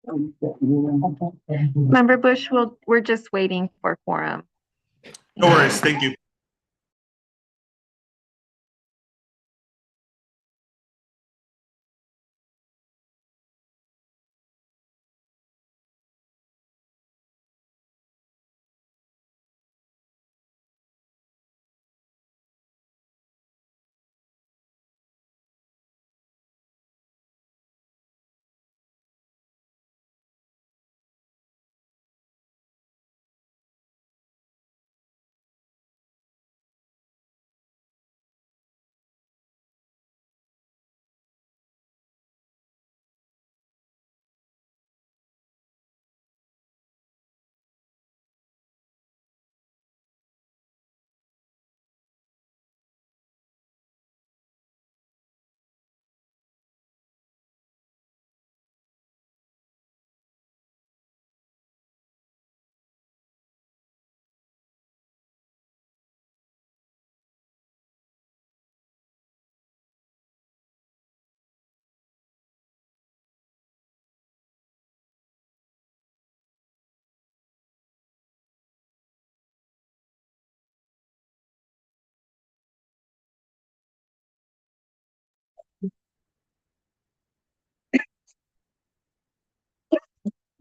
Member Bush, we're just waiting for quorum. No worries. Thank you.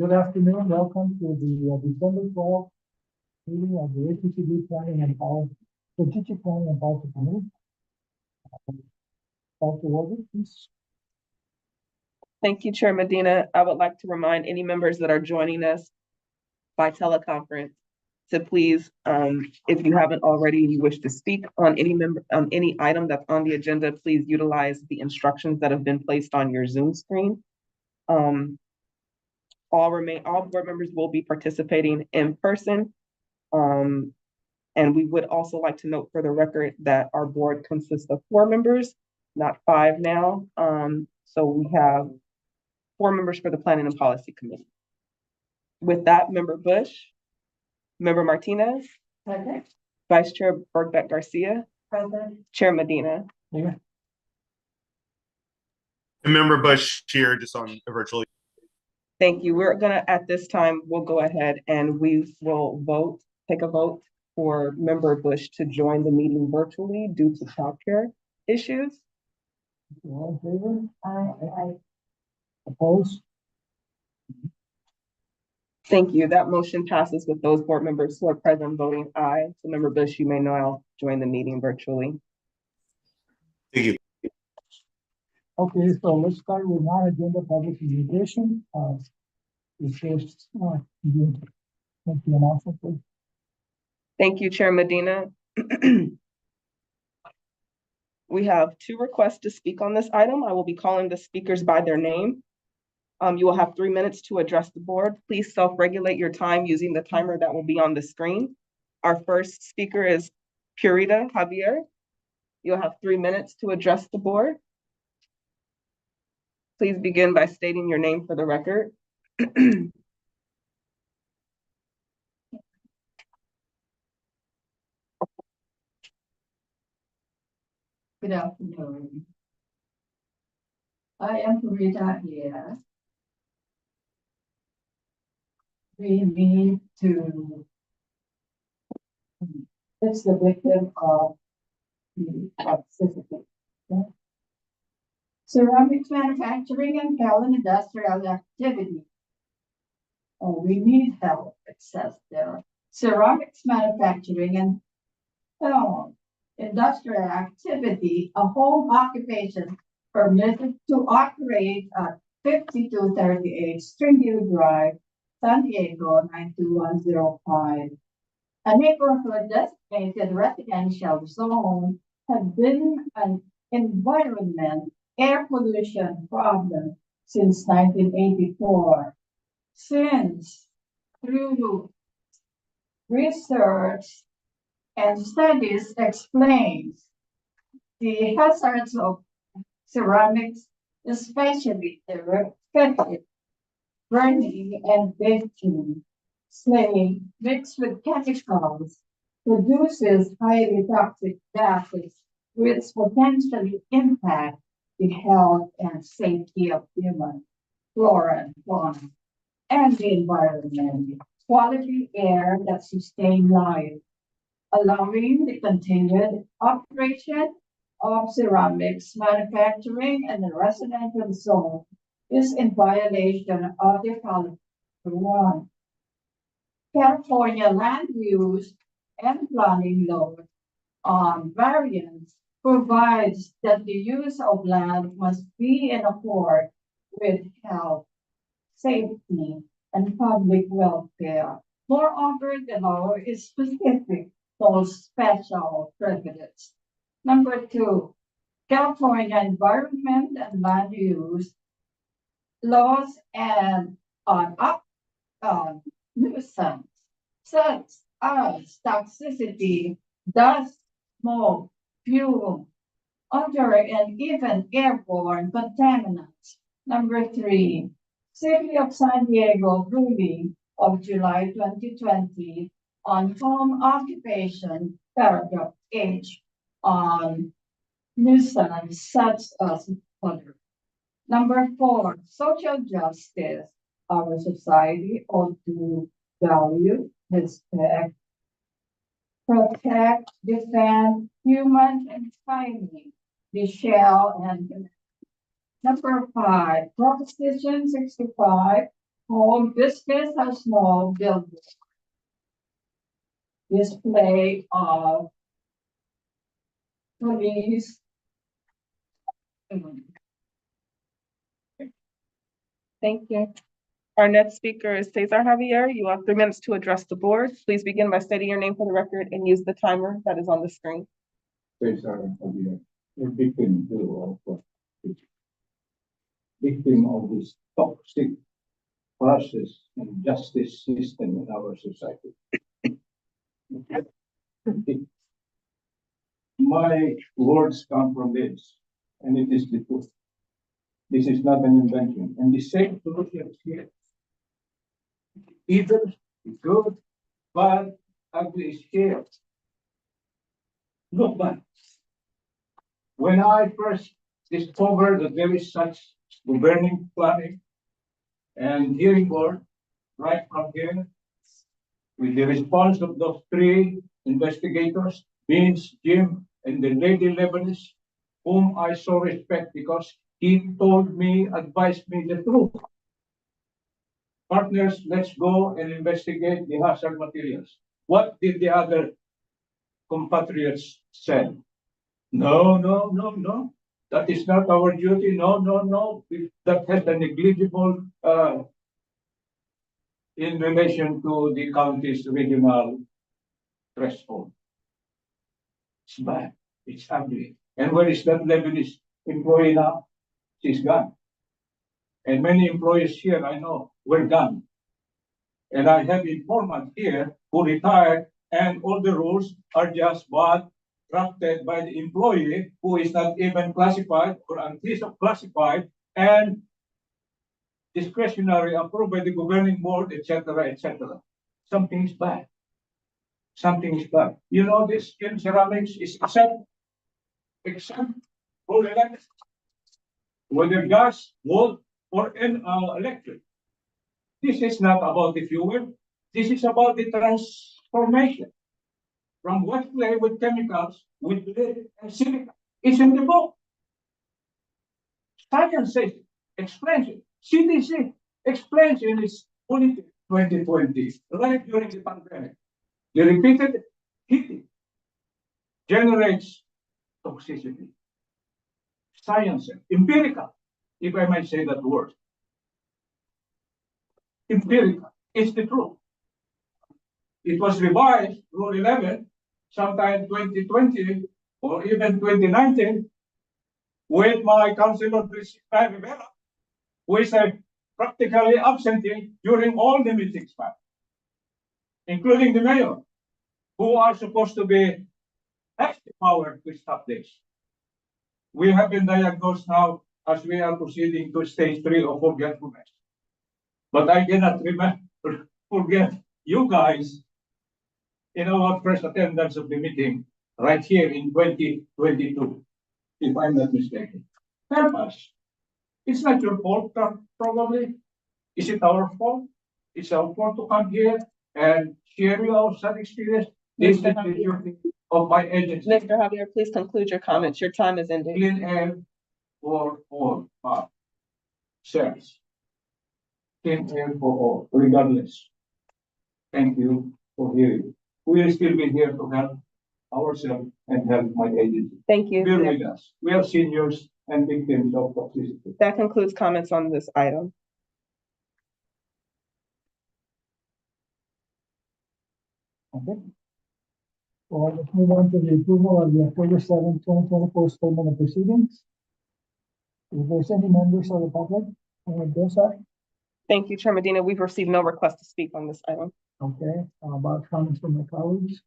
Good afternoon. Welcome to the December 12th meeting of the APCD Planning and Strategic Planning and Policy Committee. Dr. Walden, please. Thank you, Chair Medina. I would like to remind any members that are joining us by teleconference to please, if you haven't already and you wish to speak on any item that's on the agenda, please utilize the instructions that have been placed on your Zoom screen. All board members will be participating in person. And we would also like to note for the record that our board consists of 4 members, not 5 now. So we have 4 members for the Planning and Policy Committee. With that, Member Bush, Member Martinez, present. Vice Chair Bergbeck Garcia, present. Chair Medina. Yeah. And Member Bush here, just on virtually. Thank you. We're gonna, at this time, we'll go ahead and we will take a vote for Member Bush to join the meeting virtually due to childcare issues. All in favor? Aye. Opposed? Thank you. That motion passes with those board members who are present voting aye. So Member Bush, you may now join the meeting virtually. Thank you. Okay, so let's start with non-agenda public communication. Thank you, Chair Medina. We have 2 requests to speak on this item. I will be calling the speakers by their name. You will have 3 minutes to address the board. Please self-regulate your time using the timer that will be on the screen. Our first speaker is Purita Javier. You'll have 3 minutes to address the board. Please begin by stating your name for the record. Good afternoon. I am Purita here. We need to fix the victim of the toxicity. Okay? Ceramics manufacturing and Calvin industrial activity. Oh, we need help, it says there. Ceramics manufacturing and industrial activity, a home occupation permitted to operate at 5238 Stringview Drive, San Diego 92105. A neighborhood designated residential zone had been an environment air pollution problem since 1984. Since through research and studies explains the hazards of ceramics, especially the repetitive burning and baking, slaying mixed with chemicals, produces highly toxic gases which potentially impact the health and safety of human flora and fauna. and the environment, quality air that sustain life, allowing the continued operation of ceramics manufacturing in the residential zone is in violation of the following. One, California land use and planning law on variance provides that the use of land must be in accord with health, safety, and public welfare. Moreover, the law is specific for special privileges. Number two, California environment and land use laws and on nuisance, such as toxicity, dust, smoke, fume, odor, and even airborne contaminants. Number three, City of San Diego ruling of July 2020 on home occupation, paragraph H, on nuisance such as odor. Number four, social justice. Our society ought to value, respect, protect, defend human and tiny, the shell and the. Number five, Proposition 65, home business or small business. Display of police. Thank you. Our next speaker is Cesar Javier. You have 3 minutes to address the board. Please begin by stating your name for the record and use the timer that is on the screen. Cesar Javier, a victim of this toxic process and justice system in our society. My words come from this, and it is the truth. This is not an invention. And the same solution is here. Evil, good, bad, ugly is here. Look back. When I first discovered that there is such governing planning and hearing board right from here, with the response of those 3 investigators, Vince, Jim, and the lady Lebanese, whom I so respect because he told me, advised me the truth. Partners, let's go and investigate the hazard materials. What did the other compatriots say? No, no, no, no. That is not our duty. No, no, no. That has a negligible in relation to the county's regional threshold. It's bad. It's ugly. And where is that Lebanese employee now? She's gone. And many employees here, I know, were gone. And I have informants here who retired, and all the rules are just what drafted by the employee who is not even classified or unleast classified and discretionary approved by the governing board, etc., etc. Something is bad. Something is bad. You know, this in ceramics is except for electric, whether gas, wood, or electric. This is not about the fuel. This is about the transformation from wet clay with chemicals with lead and silica. It's in the book. Science says it, explains it. CDC explains in its policy 2020, right during the pandemic. The repeated heating generates toxicity. Science, empirical, if I might say that word. Empirical, it's the truth. It was revised, Rule 11, sometime 2020 or even 2019, with my councilor, Rivera, who is practically absentee during all the meetings, including the mayor, who are supposed to be has the power to stop this. We have been diagnosed now as we are proceeding to stage 3 of forgetfulness. But I cannot forget you guys in our first attendance of the meeting right here in 2022, if I'm not mistaken. Help us. It's not your fault, probably. Is it our fault? It's our fun to come here and share your sad experience. This is the journey of my agency. Mr. Javier, please conclude your comments. Your time is ending. Clean air for all, sirs. Clean air for all, regardless. Thank you for hearing. We will still be here to help ourselves and help my agency. Thank you. Bear with us. We are seniors and victims of toxicity. That concludes comments on this item. Okay. Well, let's move on to the approval of the October 7, 2024 statement of proceedings. If there's any members of the public who want to address that, Thank you, Chair Medina. We've received no request to speak on this item. okay, about comments from my colleagues.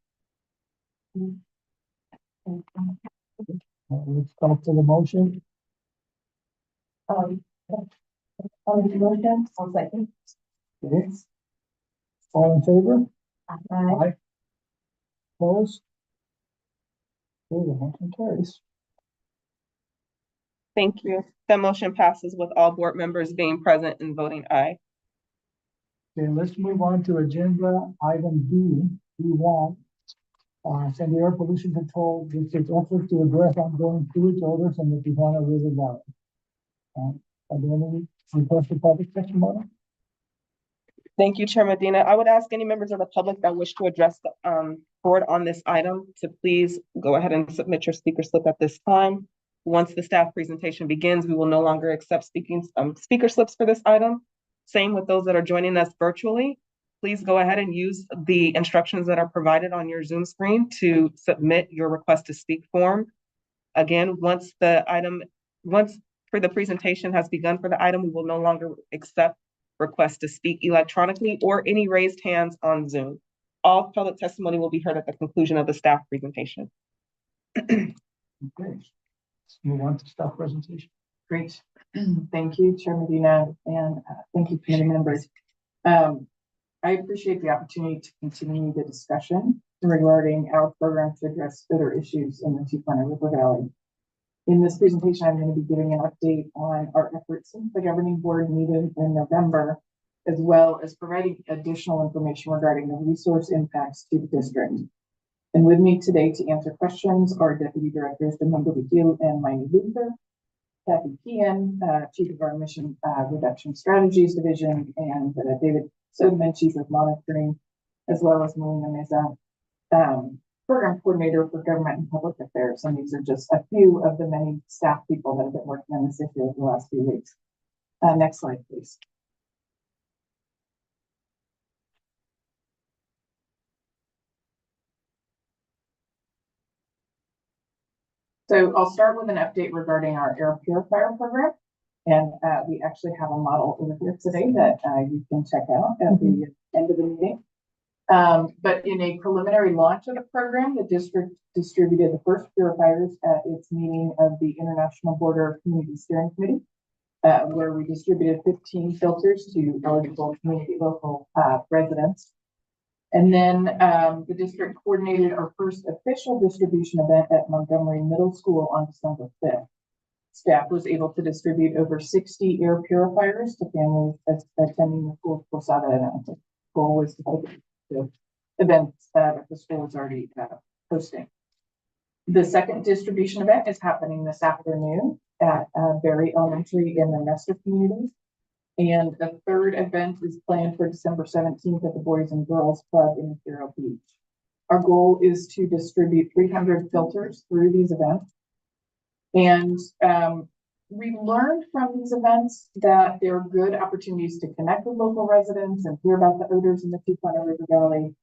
Let's talk to the motion. On the motion, I'll second. Okay. All in favor? Aye. Opposed? Okay, the motion carries. Thank you. That motion passes with all board members being present and voting aye. Okay, let's move on to agenda item B1. Send the air pollution control district effort to address ongoing sewage odors in the Tijuana River Valley. Are there any requests for public testimony? Thank you, Chair Medina. I would ask any members of the public that wish to address the board on this item to please go ahead and submit your speaker slip at this time. Once the staff presentation begins, we will no longer accept speaker slips for this item. Same with those that are joining us virtually. Please go ahead and use the instructions that are provided on your Zoom screen to submit your request to speak form. Again, once the presentation has begun for the item, we will no longer accept requests to speak electronically or any raised hands on Zoom. All public testimony will be heard at the conclusion of the staff presentation. Okay, let's move on to staff presentation. Great. Thank you, Chair Medina, and thank you, committee members. I appreciate the opportunity to continue the discussion regarding our program to address odor issues in the Tijuana River Valley. In this presentation, I'm going to be giving an update on our efforts since the governing board meeting in November, as well as providing additional information regarding the resource impacts to the district. And with me today to answer questions are Deputy Directors Domingo Vigil and Miney Luther, Kathy Kean, Chief of our Emission Reduction Strategies Division, and David Sodeman, Chief of Monitoring, as well as Melina Meza, Program Coordinator for Government and Public Affairs. And these are just a few of the many staff people that have been working on this issue over the last few weeks. Next slide, please. So I'll start with an update regarding our air purifier program. And we actually have a model over here today that you can check out at the end of the meeting. But in a preliminary launch of the program, the district distributed the first purifiers at its meeting of the International Border Community Steering Committee, where we distributed 15 filters to eligible community local residents. And then the district coordinated our first official distribution event at Montgomery Middle School on December 5th. Staff was able to distribute over 60 air purifiers to families attending the school's Posada event. The goal was to take the events that the school is already hosting. The second distribution event is happening this afternoon at Berry Elementary in the Nestor community. And the third event is planned for December 17th at the Boys and Girls Club in Imperial Beach. Our goal is to distribute 300 filters through these events. And we learned from these events that there are good opportunities to connect with local residents and hear about the odors in the Tijuana River Valley.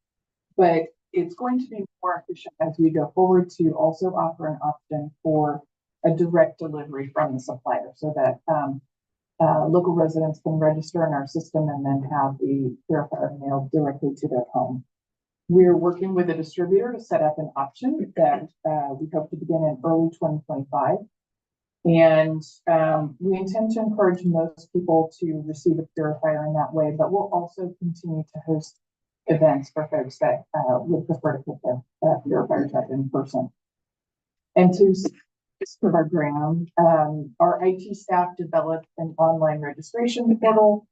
But it's going to be more efficient as we go forward to also offer an option for a direct delivery from the supplier so that local residents can register in our system and then have the purifier mailed directly to their home. We're working with a distributor to set up an option that we hope to begin in early 2025. And we intend to encourage most people to receive a purifier in that way, but we'll also continue to host events for folks that would prefer to put their purifiers up in person. And to support our program, our IT staff developed an online registration portal.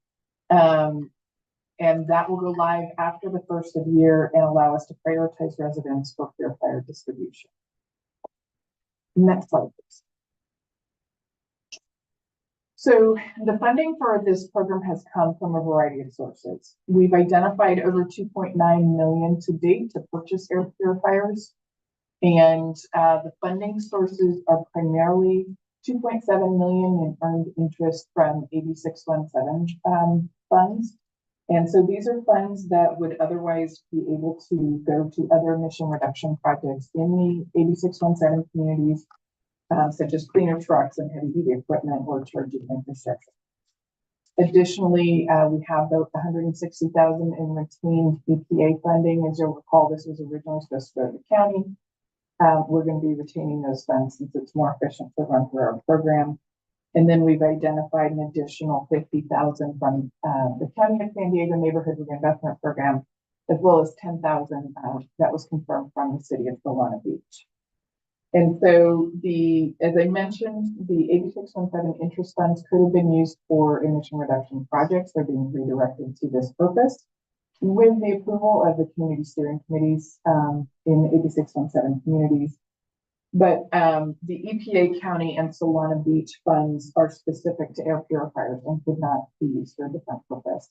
And that will go live after the first of the year and allow us to prioritize residents for purifier distribution. Next slide, please. So the funding for this program has come from a variety of sources. We've identified over 2.9 million to date to purchase air purifiers. And the funding sources are primarily 2.7 million in earned interest from AB 617 funds. And so these are funds that would otherwise be able to go to other emission reduction projects in the AB 617 communities, such as cleaner trucks and heavy duty equipment or charging infrastructure. Additionally, we have the 160,000 in retained EPA funding. As you'll recall, this was originally supposed to go to the county. We're going to be retaining those funds since it's more efficient to run through our program. And then we've identified an additional 50,000 from the County of San Diego Neighborhood Reinvestment Program, as well as 10,000 that was confirmed from the city of Solana Beach. And so as I mentioned, the AB 617 interest funds could have been used for emission reduction projects. They're being redirected to this purpose with the approval of the community steering committees in AB 617 communities. But the EPA, county, and Solana Beach funds are specific to air purifiers and could not be used for a different purpose.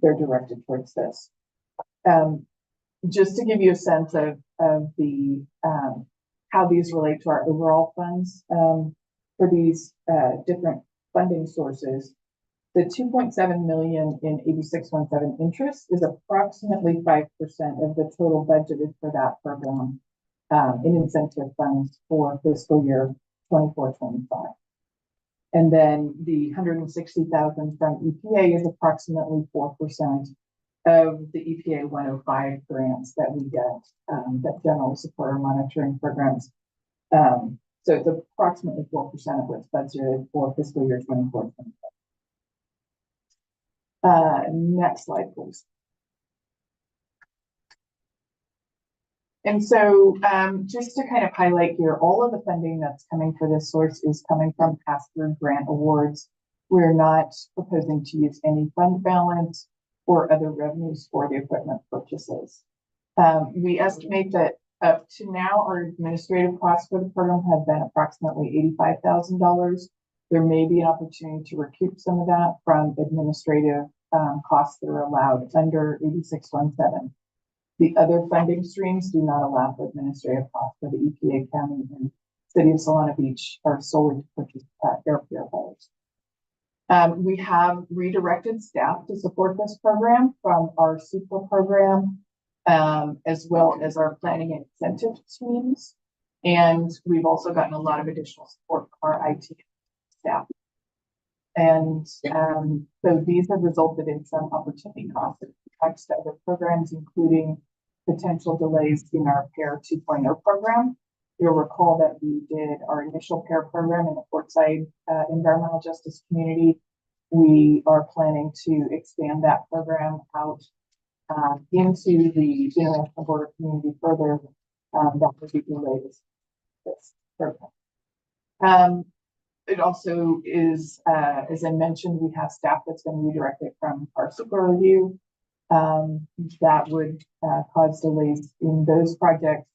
They're directed towards this. Just to give you a sense of the how these relate to our overall funds for these different funding sources, the 2.7 million in AB 617 interest is approximately 5% of the total budgeted for that program in incentive funds for fiscal year 24-25. And then the 160,000 from EPA is approximately 4% of the EPA 105 grants that we get that generally support our monitoring programs. So it's approximately 4% of what's budgeted for fiscal year 24-25. Next slide, please. And so just to kind of highlight here, all of the funding that's coming for this source is coming from pass-through grant awards. We're not proposing to use any fund balance or other revenues for the equipment purchases. We estimate that up to now, our administrative costs for the program have been approximately $85,000. There may be an opportunity to recoup some of that from administrative costs that are allowed under AB 617. The other funding streams do not allow for administrative costs for the EPA, county, and city of Solana Beach are solely to purchase air purifiers. We have redirected staff to support this program from our CEQA program, as well as our planning and incentive teams. And we've also gotten a lot of additional support from our IT staff. And so these have resulted in some opportunity costs that affects other programs, including potential delays in our PAIR 2.0 program. You'll recall that we did our initial PAIR program in the Portside environmental justice community. We are planning to expand that program out into the international border community further. That would be delayed this program. It also is, as I mentioned, we have staff that's been redirected from our super review. That would cause delays in those projects,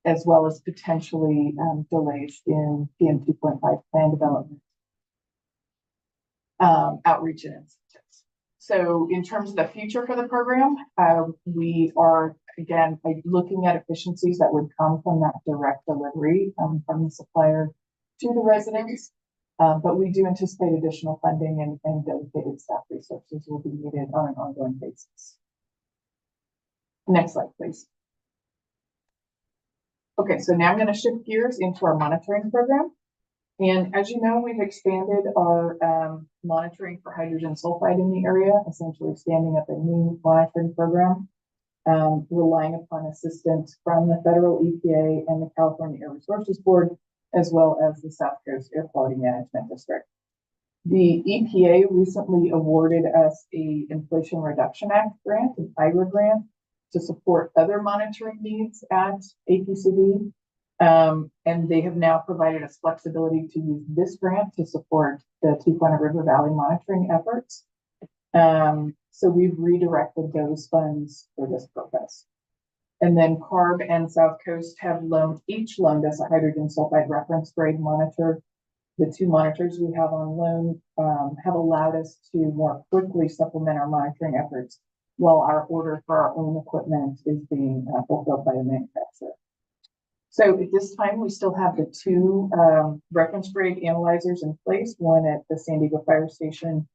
as well as potentially delays in PM 2.5 plan development, outreach and incentives. So in terms of the future for the program, we are, again, looking at efficiencies that would come from that direct delivery from the supplier to the residents. But we do anticipate additional funding and dedicated staff resources will be needed on an ongoing basis. Next slide, please. Okay, so now I'm going to shift gears into our monitoring program. And as you know, we've expanded our monitoring for hydrogen sulfide in the area, essentially standing up a new monitoring program, relying upon assistance from the federal EPA and the California Air Resources Board, as well as the South Coast Air Quality Management District. The EPA recently awarded us a Inflation Reduction Act grant, an IRA grant, to support other monitoring needs at APCD. And they have now provided us flexibility to use this grant to support the Tijuana River Valley monitoring efforts. So we've redirected those funds for this purpose. And then CARB and South Coast have each loaned us a hydrogen sulfide reference grade monitor. The two monitors we have on loan have allowed us to more quickly supplement our monitoring efforts while our order for our own equipment is being fulfilled by the manufacturer. So at this time, we still have the two reference grade analyzers in place, one at the San Diego Fire Station,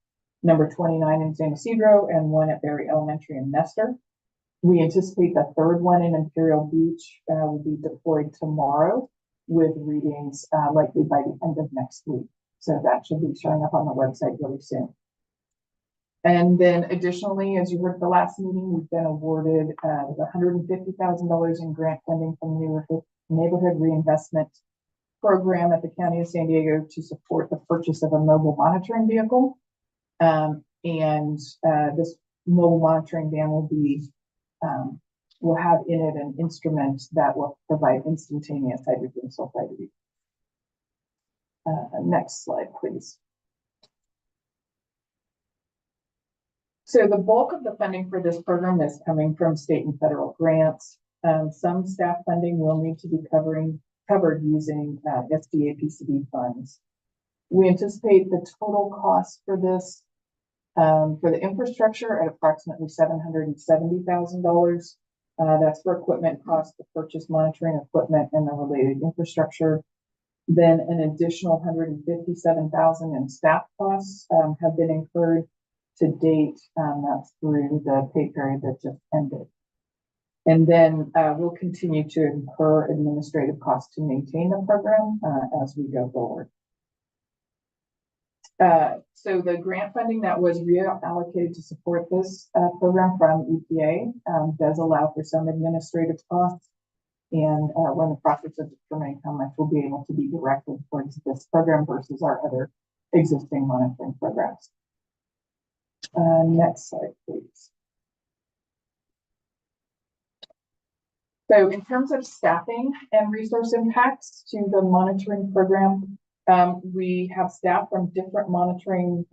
number 29 in San Ysidro, and one at Berry Elementary in Nestor. We anticipate the third one in Imperial Beach will be deployed tomorrow with readings likely by the end of next week. So that should be showing up on the website really soon. And then additionally, as you heard at the last meeting, we've been awarded $150,000 in grant funding from the Neighborhood Reinvestment Program at the County of San Diego to support the purchase of a mobile monitoring vehicle. This mobile monitoring van will have in it an instrument that will provide instantaneous hydrogen sulfide readings. Next slide, please. So the bulk of the funding for this program is coming from state and federal grants. Some staff funding will need to be covered using SDAPCD funds. We anticipate the total cost for this for the infrastructure at approximately $770,000. That's for equipment costs to purchase monitoring equipment and the related infrastructure. Then an additional $157,000 in staff costs have been incurred to date. That's through the pay period that just ended. And then we'll continue to incur administrative costs to maintain the program as we go forward. So the grant funding that was reallocated to support this program from EPA does allow for some administrative costs. And we're in the process of determining how much will be able to be directed towards this program versus our other existing monitoring programs. Next slide, please. So in terms of staffing and resource impacts to the monitoring program, we have staff from different monitoring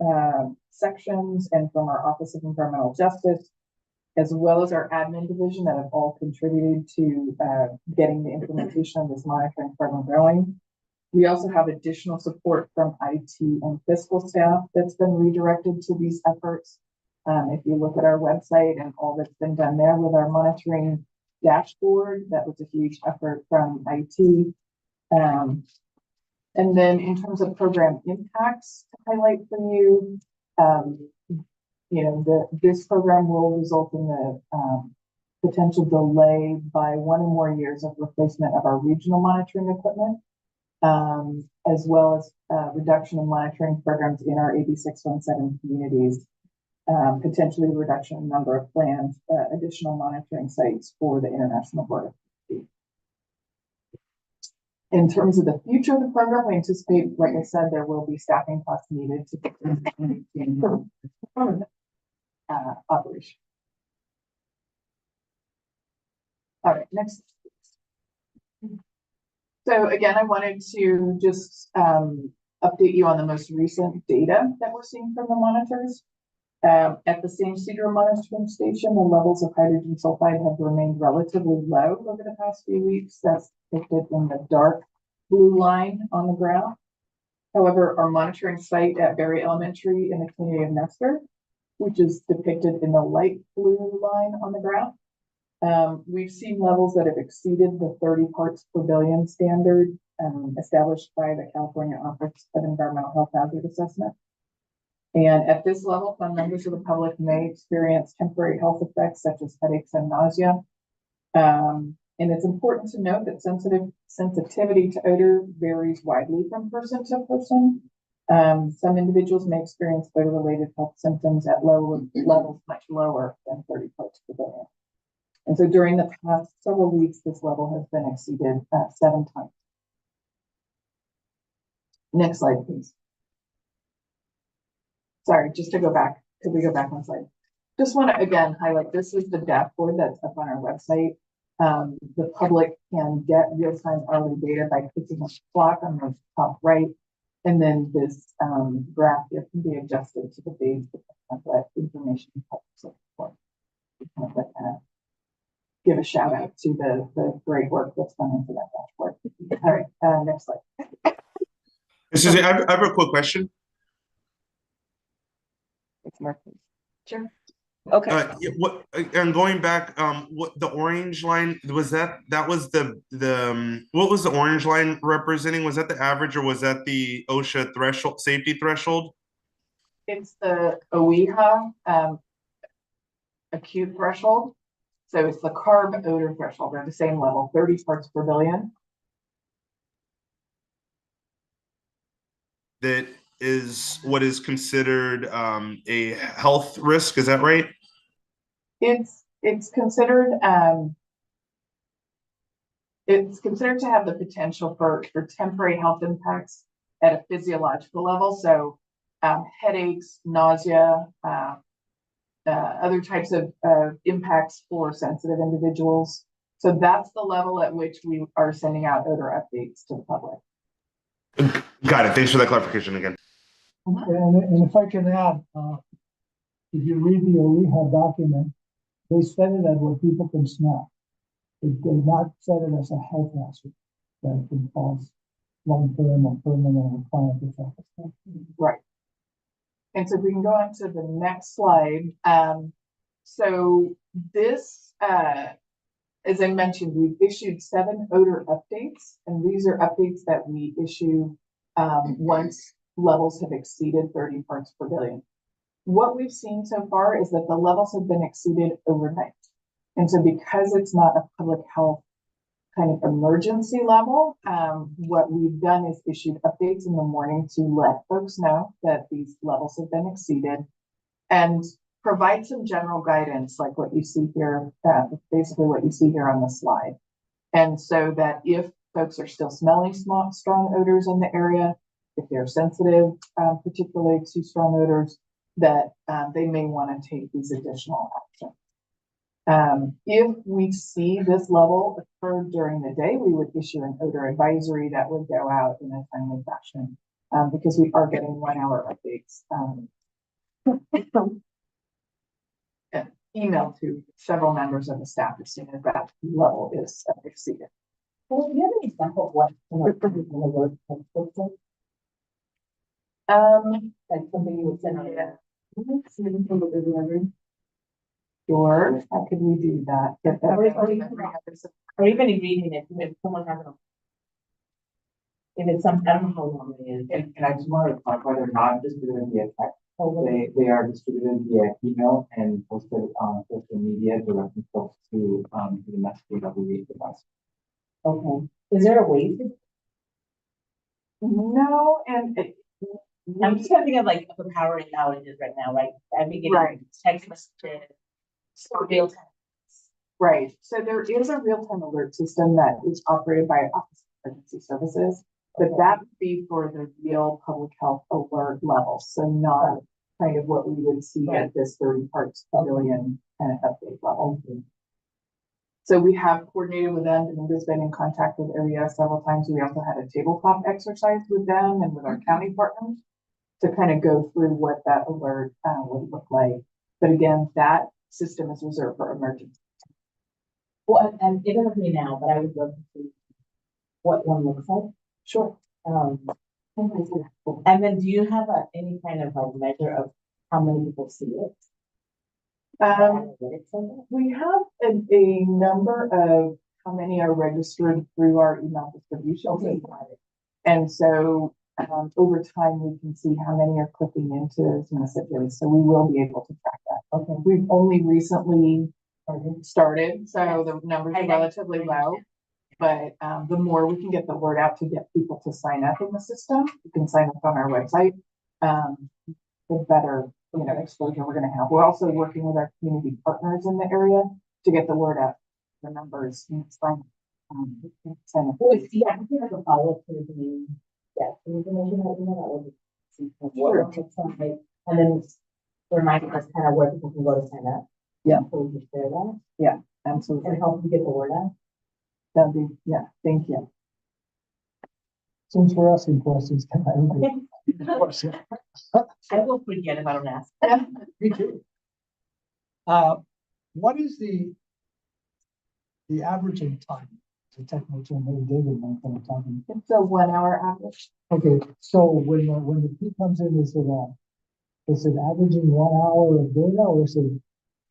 sections and from our Office of Environmental Justice, as well as our admin division that have all contributed to getting the implementation of this monitoring program going. We also have additional support from IT and fiscal staff that's been redirected to these efforts. If you look at our website and all that's been done there with our monitoring dashboard, that was a huge effort from IT. And then in terms of program impacts to highlight for you, this program will result in the potential delay by 1 or more years of replacement of our regional monitoring equipment, as well as reduction in monitoring programs in our AB 617 communities, potentially reduction in number of planned additional monitoring sites for the International Board of Safety. In terms of the future of the program, we anticipate, like I said, there will be staffing costs needed to continue operation. All right, next. So again, I wanted to just update you on the most recent data that we're seeing from the monitors. At the San Ysidro monitoring station, the levels of hydrogen sulfide have remained relatively low over the past few weeks. That's depicted in the dark blue line on the graph. However, our monitoring site at Berry Elementary in the community of Nestor, which is depicted in the light blue line on the graph, we've seen levels that have exceeded the 30 parts per billion standard established by the California Office of Environmental Health Hazard Assessment. And at this level, some members of the public may experience temporary health effects such as headaches and nausea. And it's important to note that sensitivity to odor varies widely from person to person. Some individuals may experience odor-related health symptoms at low levels much lower than 30 parts per billion. And so during the past several weeks, this level has been exceeded 7 times. Next slide, please. Sorry, just to go back, could we go back one slide? Just want to again highlight, this is the dashboard that's up on our website. The public can get real-time hourly data by clicking on the clock on the top right. And then this, graph here can be adjusted to the base of what information. Kind of like that. Give a shout out to the great work that's gone into that dashboard. All right, next slide. Susie, I have a quick question. It's Marcus. Sure. Okay. What and going back, what the orange line was that was the what was the orange line representing? Was that the average or was that the OSHA threshold, safety threshold? It's the OEHA acute threshold. So it's the carb odor threshold. They're the same level, 30 parts per billion. That is what is considered a health risk. Is that right? It's considered to have the potential for temporary health impacts at a physiological level. So headaches, nausea, other types of impacts for sensitive individuals. So that's the level at which we are sending out odor updates to the public. Got it. Thanks for that clarification again. And if I can add, if you read the OEHA document, they set it at where people can smell. They did not set it as a health hazard that can cause long-term or permanent or chronic effects. Right. And so we can go on to the next slide. So this, as I mentioned, we've issued 7 odor updates, and these are updates that we issue once levels have exceeded 30 parts per billion. What we've seen so far is that the levels have been exceeded overnight. And so because it's not a public health kind of emergency level, what we've done is issued updates in the morning to let folks know that these levels have been exceeded and provide some general guidance like what you see here, basically what you see here on the slide. And so that if folks are still smelling strong odors in the area, if they're sensitive, particularly to strong odors, that they may want to take these additional actions. If we see this level occur during the day, we would issue an odor advisory that would go out in a timely fashion because we are getting 1-hour updates emailed to several members of the staff as soon as that level is exceeded. Well, do you have an example of what looks like? Like something you would send out? Yeah. Sure, how could we do that? Get that Or even reading it, if someone has a. If it's some, I don't know how long it is. And I just want to clarify, they're not distributed via text. They are distributed via email and posted on social media, directing folks to the messaging that we device. Okay. Is there a way to? No, and I'm just trying to think of like the powering outages right now, right? I've been getting text messages, real time. Right. So there is a real-time alert system that is operated by Office of Emergency Services, but that would be for the real public health alert level. So not kind of what we would see at this 30 parts per billion kind of update level. So we have coordinated with them. Domingo's been in contact with area several times. We also had a tabletop exercise with them and with our county partners to kind of go through what that alert would look like. But again, that system is reserved for emergency. Well, and it doesn't me now, but I would love to see what one looks like. Sure. And then do you have any kind of like measure of how many people see it? We have a number of how many are registered through our email distribution. Okay. And so over time, we can see how many are clicking into those messages. So we will be able to track that. Okay. We've only recently started, so the numbers are relatively low. But the more we can get the word out to get people to sign up in the system, you can sign up on our website, the better exposure we're going to have. We're also working with our community partners in the area to get the word out. The numbers, sign up. Yeah, I think I can follow up to the information that would be and then remind us kind of where people can go to sign up. Yeah. So we can share that. Yeah, absolutely. And help you get the word out. That'd be, yeah, thank you. Since we're asking questions, can I read the question? I will forget if I don't ask. Me too. What is the averaging time? The technical term, maybe David might want to talk. It's a 1 hour average. Okay, so when the peak comes in, is it averaging 1 hour of data, or is it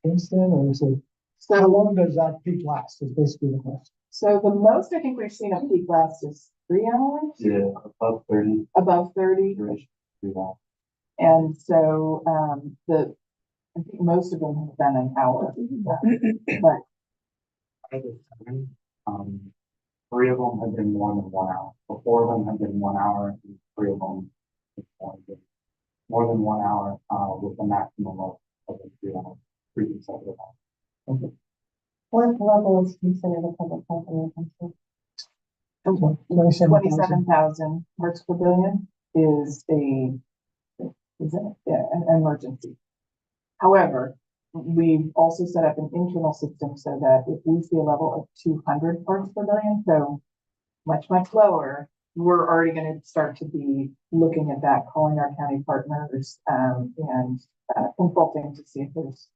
instant, or is it, how So, long does that peak last, is basically the question. so the most I think we've seen a peak last is 3 hours, Yeah, above 30. above 30. duration, 3 hours. And so, I think most of them have been an hour. But Um, 3 of them have been more than 1 hour. So 4 of them have been 1 hour, and 3 of them have more than 1 hour, with a maximum of 3 hours, 3 consecutive hours. What level is considered a public health emergency? 27,000 parts per billion is an emergency. However, we've also set up an internal system so that if we see a level of 200 parts per billion, so much lower, we're already going to start to be looking at that, calling our county partners, and consulting to see if there's,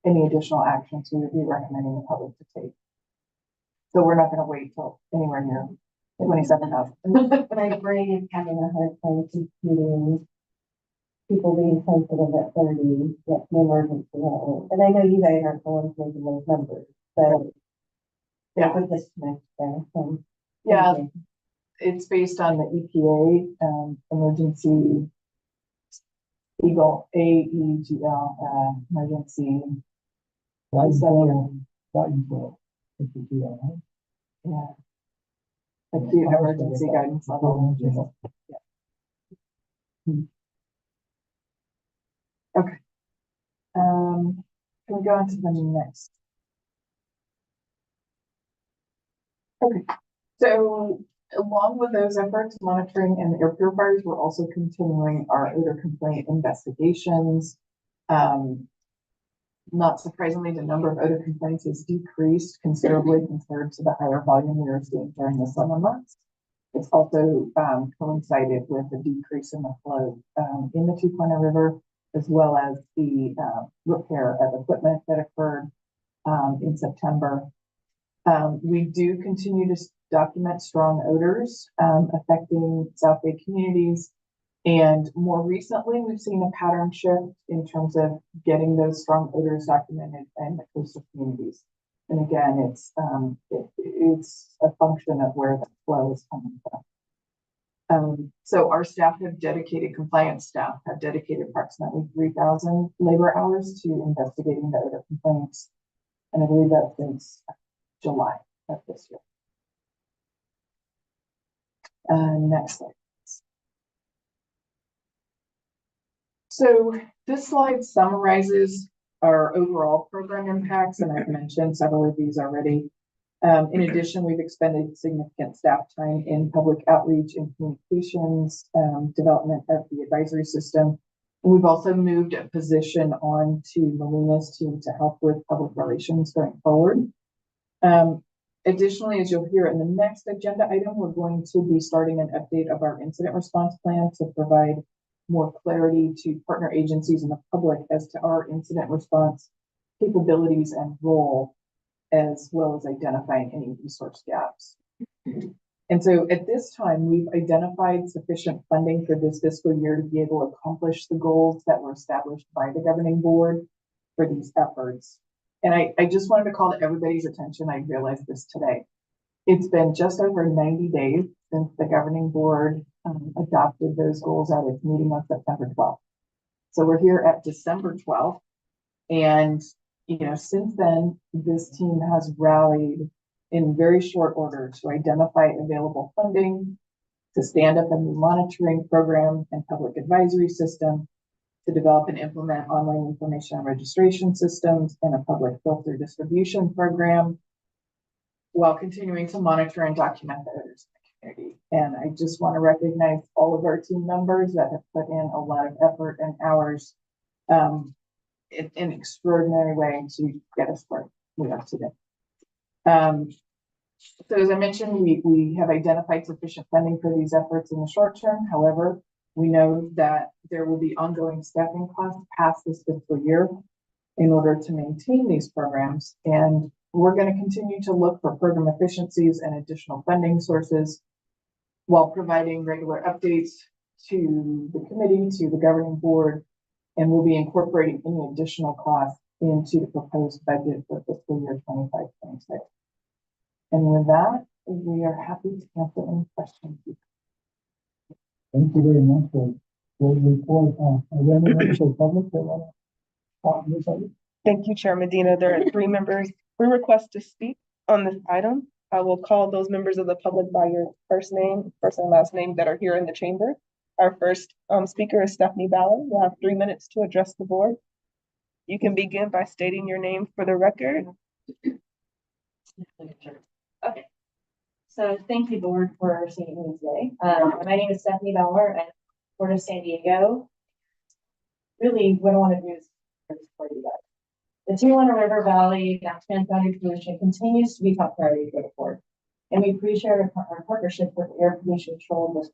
any additional actions we would be recommending the public to take. So we're not going to wait till anywhere near 27,000. My brain is having a hard time computing people being sensitive at 30, yet the emergency level. And I know you guys aren't the ones making those numbers, but Yeah. with this next there. Yeah, it's based on the EPA, emergency AEGL, emergency. Yeah. Acute emergency guidance level. Okay. Can we go on to the next? Okay, so along with those efforts, monitoring and air purifiers, we're also continuing our odor complaint investigations. Not surprisingly, the number of odor complaints has decreased considerably compared to the higher volume we were seeing during the summer months. It's also coincided with a decrease in the flow in the Tijuana River, as well as the repair of equipment that occurred in September. We do continue to document strong odors affecting South Bay communities. And more recently, we've seen a pattern shift in terms of getting those strong odors documented in the coastal communities. And again, it's a function of where the flow is coming from. So our staff have dedicated, compliance staff have dedicated approximately 3,000 labor hours to investigating the odor complaints. And I believe that since July of this year. Next slide. So this slide summarizes our overall program impacts, and I've mentioned several of these already. In addition, we've expended significant staff time in public outreach and communications, development of the advisory system. And we've also moved a position on to Melina's team to help with public relations going forward. Additionally, as you'll hear in the next agenda item, we're going to be starting an update of our incident response plan to provide more clarity to partner agencies and the public as to our incident response capabilities and role, as well as identifying any resource gaps. And so at this time, we've identified sufficient funding for this fiscal year to be able to accomplish the goals that were established by the governing board for these efforts. And I just wanted to call to everybody's attention, I realized this today. It's been just over 90 days since the governing board adopted those goals at its meeting on September 12th. So we're here at December 12th. And, since then, this team has rallied in very short order to identify available funding, to stand up a new monitoring program and public advisory system, to develop and implement online information and registration systems and a public filter distribution program, while continuing to monitor and document the odors in the community. And I just want to recognize all of our team members that have put in a lot of effort and hours in an extraordinary way to get us where we are today. So as I mentioned, we have identified sufficient funding for these efforts in the short term. However, we know that there will be ongoing staffing costs past this fiscal year in order to maintain these programs. And we're going to continue to look for program efficiencies and additional funding sources while providing regular updates to the committee, to the governing board, and we'll be incorporating any additional costs into the proposed budget for fiscal year 25-26. And with that, we are happy to answer any questions. Thank you very much for the report. Are there any members of the public that want to talk on this item? Thank you, Chair Medina. There are 3 members who request to speak on this item. I will call those members of the public by your first and last name that are here in the chamber. Our first speaker is Stephanie Ballard. We'll have 3 minutes to address the board. You can begin by stating your name for the record. Okay. So thank you, board, for seeing me today. My name is Stephanie Bauer. I'm Port of San Diego. Really, what I want to do is for you guys. The Tijuana River Valley Trans-Boundary Pollution continues to be top priority for the port, and we appreciate our partnership with the Air Pollution Control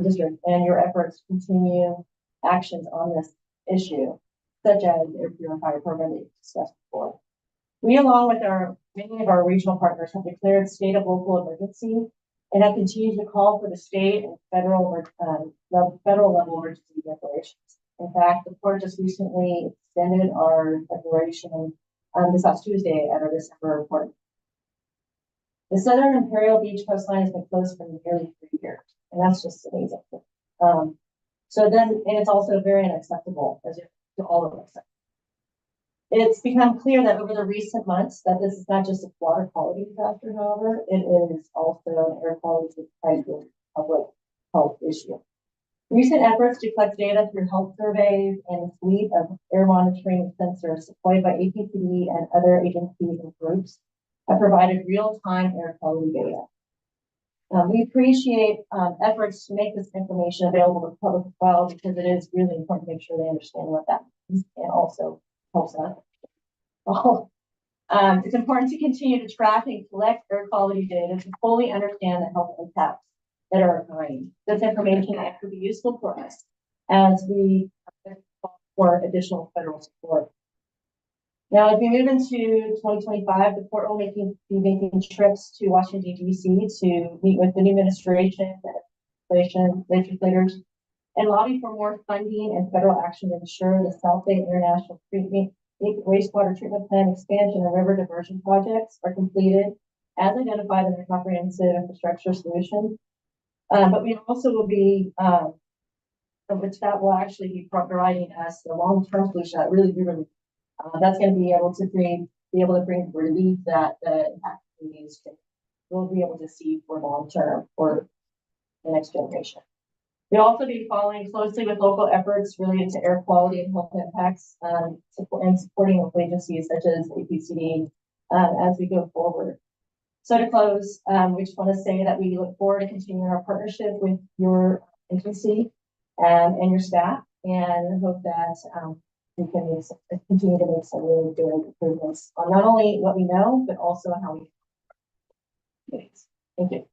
District and your efforts to continue actions on this issue, such as the air purifier program that you discussed before. We, along with many of our regional partners, have declared state of local emergency and have continued to call for the state and federal level emergency declarations. In fact, the port just recently extended our declaration this last Tuesday at our December report. The Southern Imperial Beach coastline has been closed for nearly 3 years, and that's just amazing. And it's also very unacceptable to all of us. It's become clear that over the recent months that this is not just a water quality disaster, however, it is also an air quality public health issue. Recent efforts to collect data through health surveys and a fleet of air monitoring sensors deployed by APCD and other agencies and groups have provided real-time air quality data. We appreciate efforts to make this information available to the public as well, because it is really important to make sure they understand what that means and also helps us. It's important to continue to track and collect air quality data to fully understand the health impacts that are occurring. This information could be useful for us as we call for additional federal support. Now, as we move into 2025, the port will be making trips to Washington, D.C. to meet with the new administration, legislators, and lobby for more funding and federal action to ensure the South Bay International Wastewater Treatment Plant expansion and river diversion projects are completed as identified in the comprehensive infrastructure solution. But we also will be, which that will actually be providing us the long-term solution that really that's going to be able to bring relief that the impact communities will be able to see for long-term for the next generation. We'll also be following closely with local efforts related to air quality and health impacts, and supporting local agencies such as APCD as we go forward. So to close, we just want to say that we look forward to continuing our partnership with your agency and your staff, and hope that we can continue to make some really good improvements on not only what we know, but also how we. Thank you.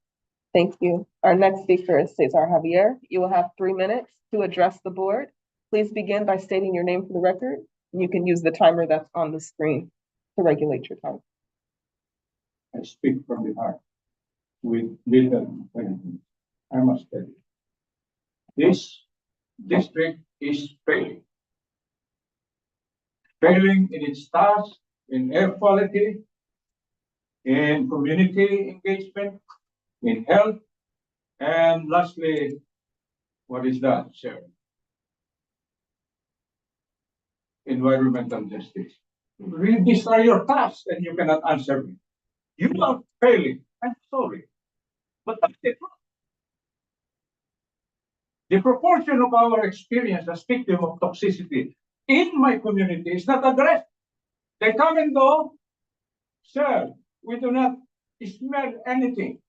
Thank you. Our next speaker is Cesar Javier. You will have 3 minutes to address the board. Please begin by stating your name for the record. You can use the timer that's on the screen to regulate your time. I speak from the heart with little intelligence. I must tell you, this district is failing in its task in air quality, in community engagement, in health, and lastly, what is that, sir? Environmental justice. These are your tasks, and you cannot answer me. You are failing. I'm sorry, but that's the truth. The proportion of our experience as victim of toxicity in my community is not addressed. They come and go. Sir, we do not smell anything.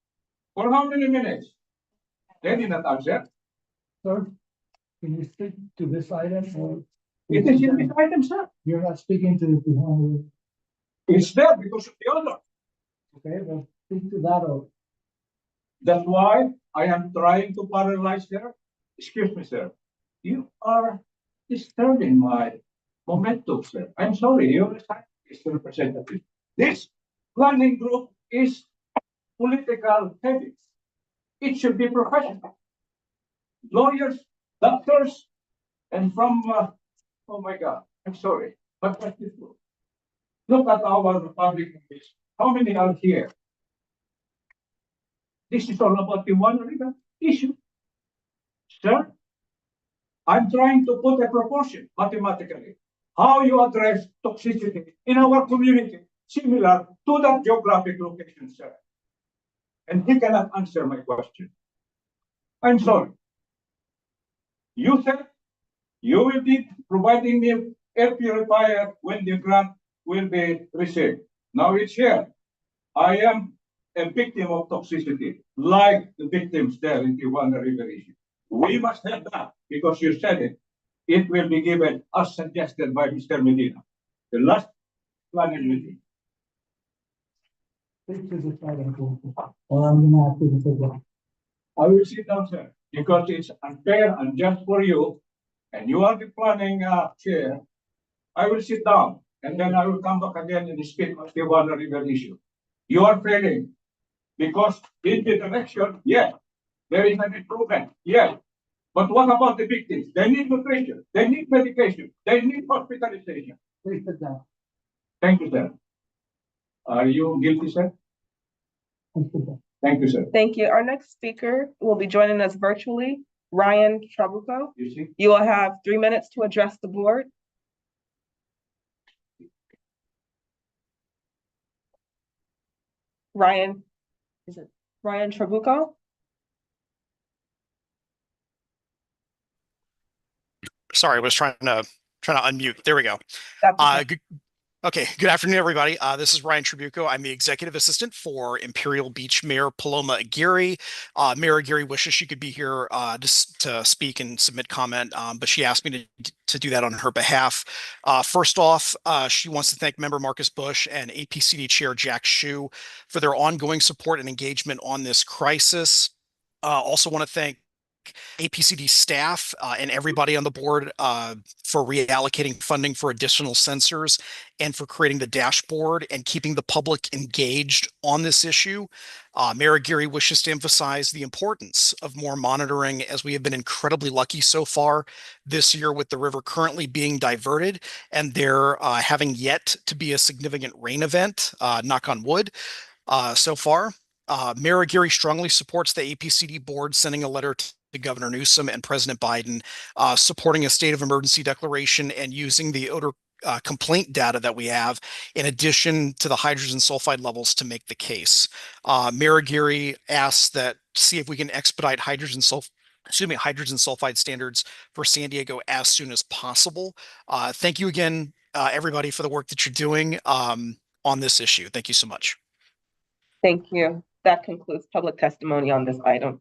For how many minutes? They did not answer. Sir, can you speak to this item or? It is in this item, sir. You're not speaking to the Tijuana. It's there because of the odor. Okay, well, Speak to that, or That's why I am trying to paralyze her. Excuse me, sir. You are disturbing my momentum, sir. I'm sorry, you're a scientist representative. This planning group is political heavy. It should be professional. Lawyers, doctors, and from, oh my God, I'm sorry, but that's the truth. Look at our Republican base. How many are here? This is all about the one River issue. Sir, I'm trying to put a proportion mathematically. How you address toxicity in our community, similar to that geographic location, sir. And he cannot answer my question. I'm sorry. You said you will be providing me air purifier when the grant will be received. Now it's here. I am a victim of toxicity, like the victims there in Tijuana River issue. We must have that because you said it. It will be given as suggested by Mr. Medina. The last planning meeting. speak to the side of the, or I'm gonna have to take that. I will sit down, sir, because it's unfair and just for you, and you are the planning chair. I will sit down, and then I will come back again and speak on the Tijuana River issue. You are failing, because in the direction, yes, there is an improvement, yes. But what about the victims? They need nutrition, they need medication, they need hospitalization. Please sit down. Thank you, sir. Are you guilty, sir? Please sit down. Thank you, sir. Thank you. Our next speaker will be joining us virtually, Ryan Trabuco. You see? You will have 3 minutes to address the board. Ryan, is it Ryan Trabuco? Sorry, I was trying to unmute. There we go. That's okay. Good afternoon, everybody. This is Ryan Trabuco. I'm the executive assistant for Imperial Beach Mayor Paloma Aguirre. Mayor Aguirre wishes she could be here to speak and submit comment, but she asked me to do that on her behalf. First off, she wants to thank member Marcus Bush and APCD Chair Jack Hsu for their ongoing support and engagement on this crisis. Also want to thank APCD staff and everybody on the board for reallocating funding for additional sensors and for creating the dashboard and keeping the public engaged on this issue. Mayor Aguirre wishes to emphasize the importance of more monitoring, as we have been incredibly lucky so far this year with the river currently being diverted and there having yet to be a significant rain event, knock on wood, so far. Mayor Aguirre strongly supports the APCD board sending a letter to Governor Newsom and President Biden supporting a state of emergency declaration and using the odor complaint data that we have in addition to the hydrogen sulfide levels to make the case. Mayor Aguirre asks that see if we can expedite hydrogen sulfide standards for San Diego as soon as possible. Thank you again, everybody, for the work that you're doing on this issue. Thank you so much. Thank you. That concludes public testimony on this item.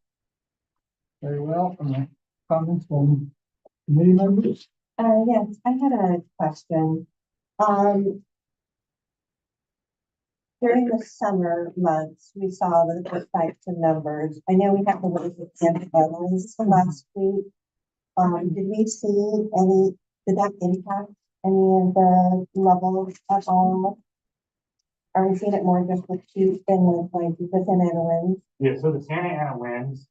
Very well. Comments from committee members? Yes, I had a question. During the summer months, we saw the spikes in numbers. I know we had the little Islands last week. Did we see did that impact any of the levels at all? Are we seeing it more just with Houston with like the Santa Ana winds? Yeah, so the Santa Ana winds,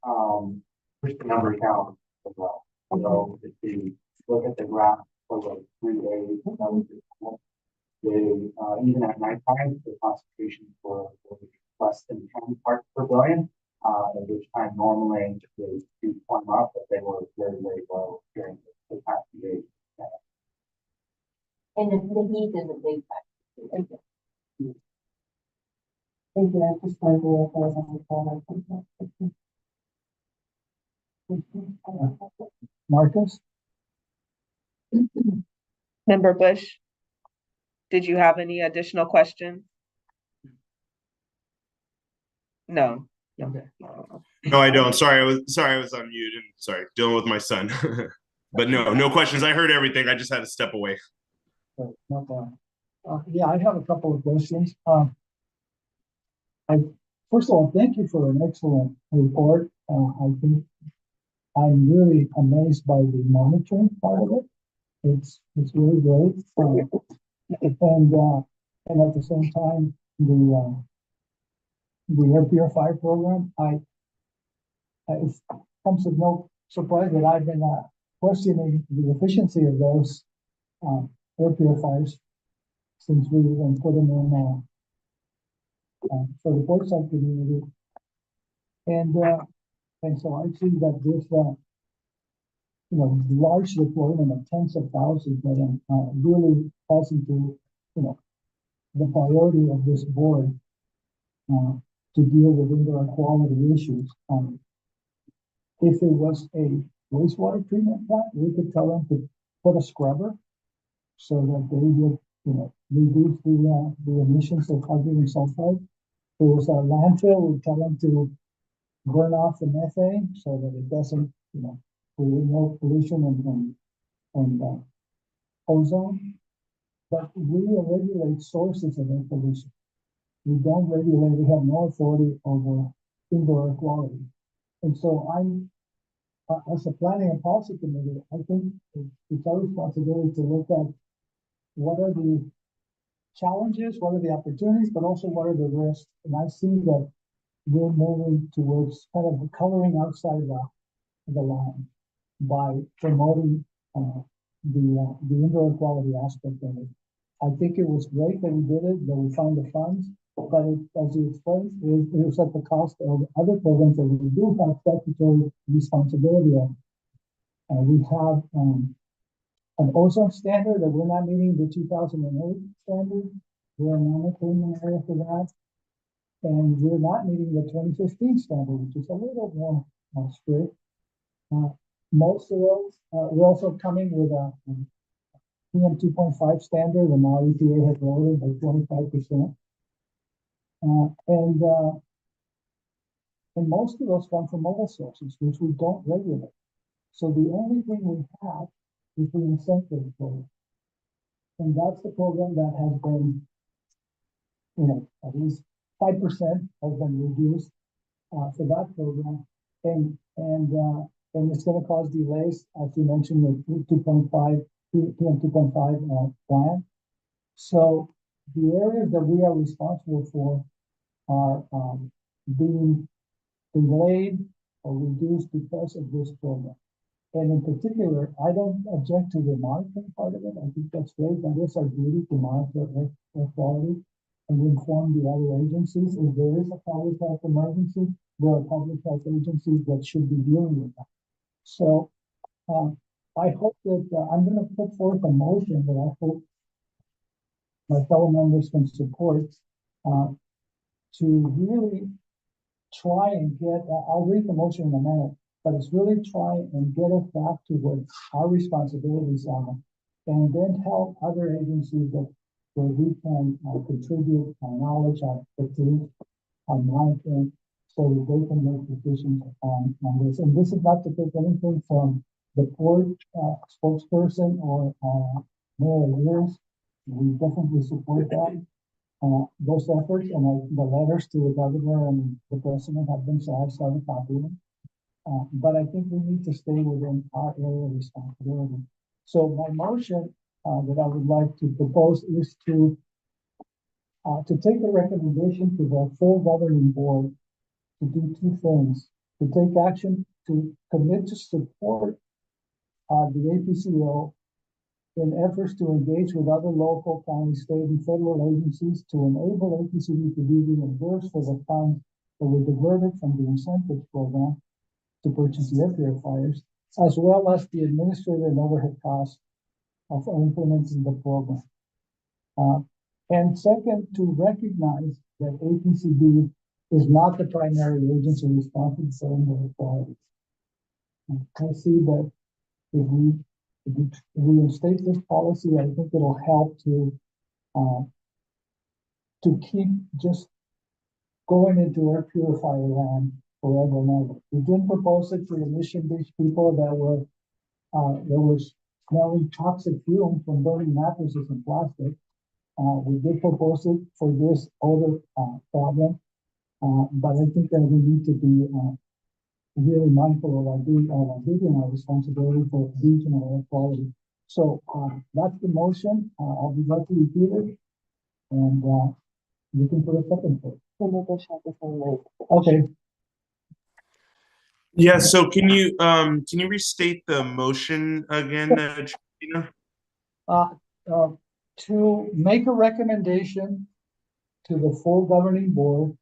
push the numbers down as well. So if you look at the graph for like 3 days, even at nighttime, the concentrations were less than 10 parts per billion, at which time normally they do climb up, but they were very, very low during the past few days. And the heat is a big factor. Thank you. I just wondering if there was anything. Marcus? Member Bush, did you have any additional questions? No. Okay. No, I don't. Sorry, I was on mute and sorry, dealing with my son. But no questions. I heard everything. I just had to step away. Yeah, I have a couple of questions. First of all, thank you for an excellent report. I think I'm really amazed by the monitoring part of it. It's really great. And at the same time, the air purifier program, it comes as no surprise that I've been questioning the efficiency of those air purifiers since we even put them in for the Portside community. And so I see that this, large deployment of tens of thousands that really falls into, the priority of this board to deal with indoor air quality issues. If it was a wastewater treatment plant, we could tell them to put a scrubber so that they would, reduce the emissions of hydrogen sulfide. If it was a landfill, we'd tell them to burn off the methane so that it doesn't, create more pollution and ozone. But we regulate sources of air pollution. We don't regulate, we have no authority over indoor air quality. And so as a planning and policy committee, I think it's our responsibility to look at what are the challenges, what are the opportunities, but also what are the risks. And I see that we're moving towards kind of coloring outside the line by promoting the indoor quality aspect of it. I think it was great that we did it, that we found the funds, but as you explained, it was at the cost of other programs that we do have statutory responsibility on. We have an ozone standard that we're not meeting the 2008 standard. We're a non-attainment area for that. And we're not meeting the 2015 standard, which is a little more strict. Most of those, we're also coming with a PM 2.5 standard, and now EPA has lowered it by 25%. And most of those come from mobile sources, which we don't regulate. So the only thing we have is the incentive program. And that's the program that has been, at least 5% has been reduced for that program. And it's going to cause delays, as you mentioned, the 2.5 PM 2.5 plan. So the areas that we are responsible for are being delayed or reduced because of this program. And in particular, I don't object to the monitoring part of it. I think that's great. That is our duty to monitor air quality and inform the other agencies. If there is a public health emergency, there are public health agencies that should be dealing with that. So I hope that I'm going to put forth a motion that I hope my fellow members can support to really try and get, I'll read the motion in a minute, but it's really try and get us back to what our responsibilities are, and then help other agencies where we can contribute our knowledge, our expertise, our monitoring, so that they can make decisions on this. And this is not to take anything from the board spokesperson or Mayor Leaders. We definitely support that. Those efforts and the letters to the governor and the president have been satisfied with them. But I think we need to stay within our area of responsibility. So my motion that I would like to propose is to take the recommendation to the full governing board to do two things: to take action to commit to support the APCO in efforts to engage with other local, county, state, and federal agencies to enable APCD to be reimbursed for the funds that were diverted from the incentives program to purchase the air purifiers, as well as the administrative and overhead costs of implementing the program. And second, to recognize that APCD is not the primary agency responsible for indoor quality. I see that if we reinstate this policy, I think it'll help to keep just going into air purifier land forever and ever. We didn't propose it for emission-based people that were there was smelling toxic fumes from burning mattresses and plastic. We did propose it for this odor problem. But I think that we need to be, really mindful of our duty and our responsibility for regional air quality. So, that's the motion. I'll be glad to repeat it. And, looking for a second for it. Okay, Yeah, so can you restate the motion again, Gina? uh, to make a recommendation to the full governing board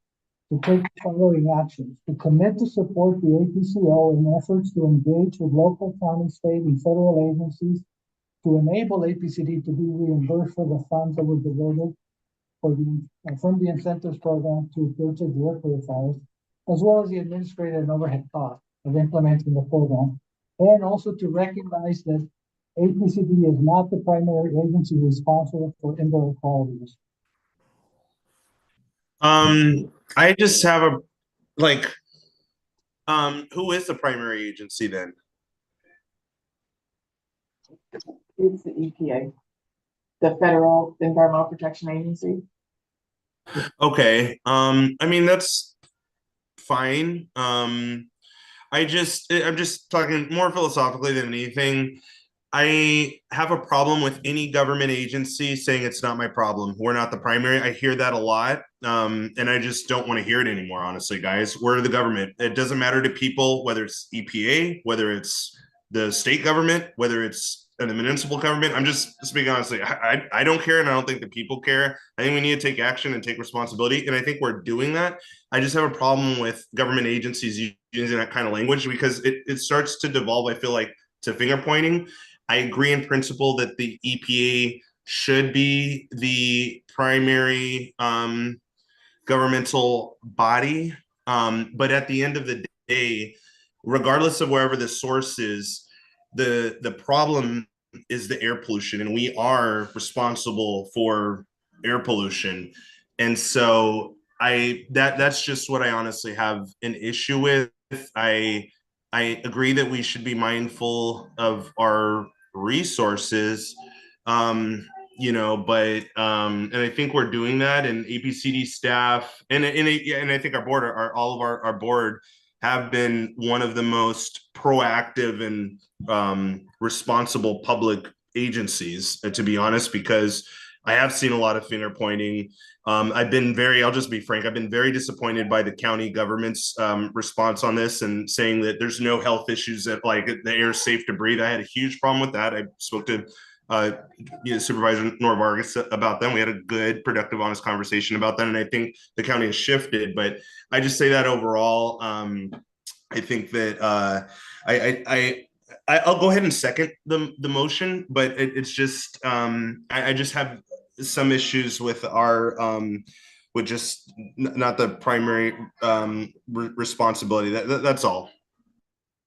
to take the following actions: to commit to support the APCO in efforts to engage with local, county, state, and federal agencies to enable APCD to be reimbursed for the funds that were diverted for from the incentives program to purchase the air purifiers, as well as the administrative and overhead costs of implementing the program, and also to recognize that APCD is not the primary agency responsible for indoor quality issues. I just have a like, who is the primary agency then? It's the EPA, the Federal Environmental Protection Agency. Okay, I mean, that's fine. I'm just talking more philosophically than anything. I have a problem with any government agency saying it's not my problem. We're not the primary. I hear that a lot. And I just don't want to hear it anymore, honestly, guys. We're the government. It doesn't matter to people whether it's EPA, whether it's the state government, whether it's the municipal government. I'm just speaking honestly. I don't care, and I don't think the people care. I think we need to take action and take responsibility, and I think we're doing that. I just have a problem with government agencies using that kind of language because it starts to devolve, I feel like, to finger pointing. I agree in principle that the EPA should be the primary governmental body. But at the end of the day, regardless of wherever the source is, the problem is the air pollution, and we are responsible for air pollution. And so that's just what I honestly have an issue with. I agree that we should be mindful of our resources, but and I think we're doing that, and APCD staff and I think our board all of our board have been one of the most proactive and responsible public agencies, to be honest, because I have seen a lot of finger pointing. I'll just be frank, I've been very disappointed by the county government's response on this and saying that there's no health issues, that like the air is safe to breathe. I had a huge problem with that. I spoke to Supervisor Nor Vargas about them. We had a good, productive, honest conversation about that. And I think the county has shifted, but I just say that overall, I think that I'll go ahead and second the motion, but it's just I just have some issues with our with just not the primary responsibility. That's all.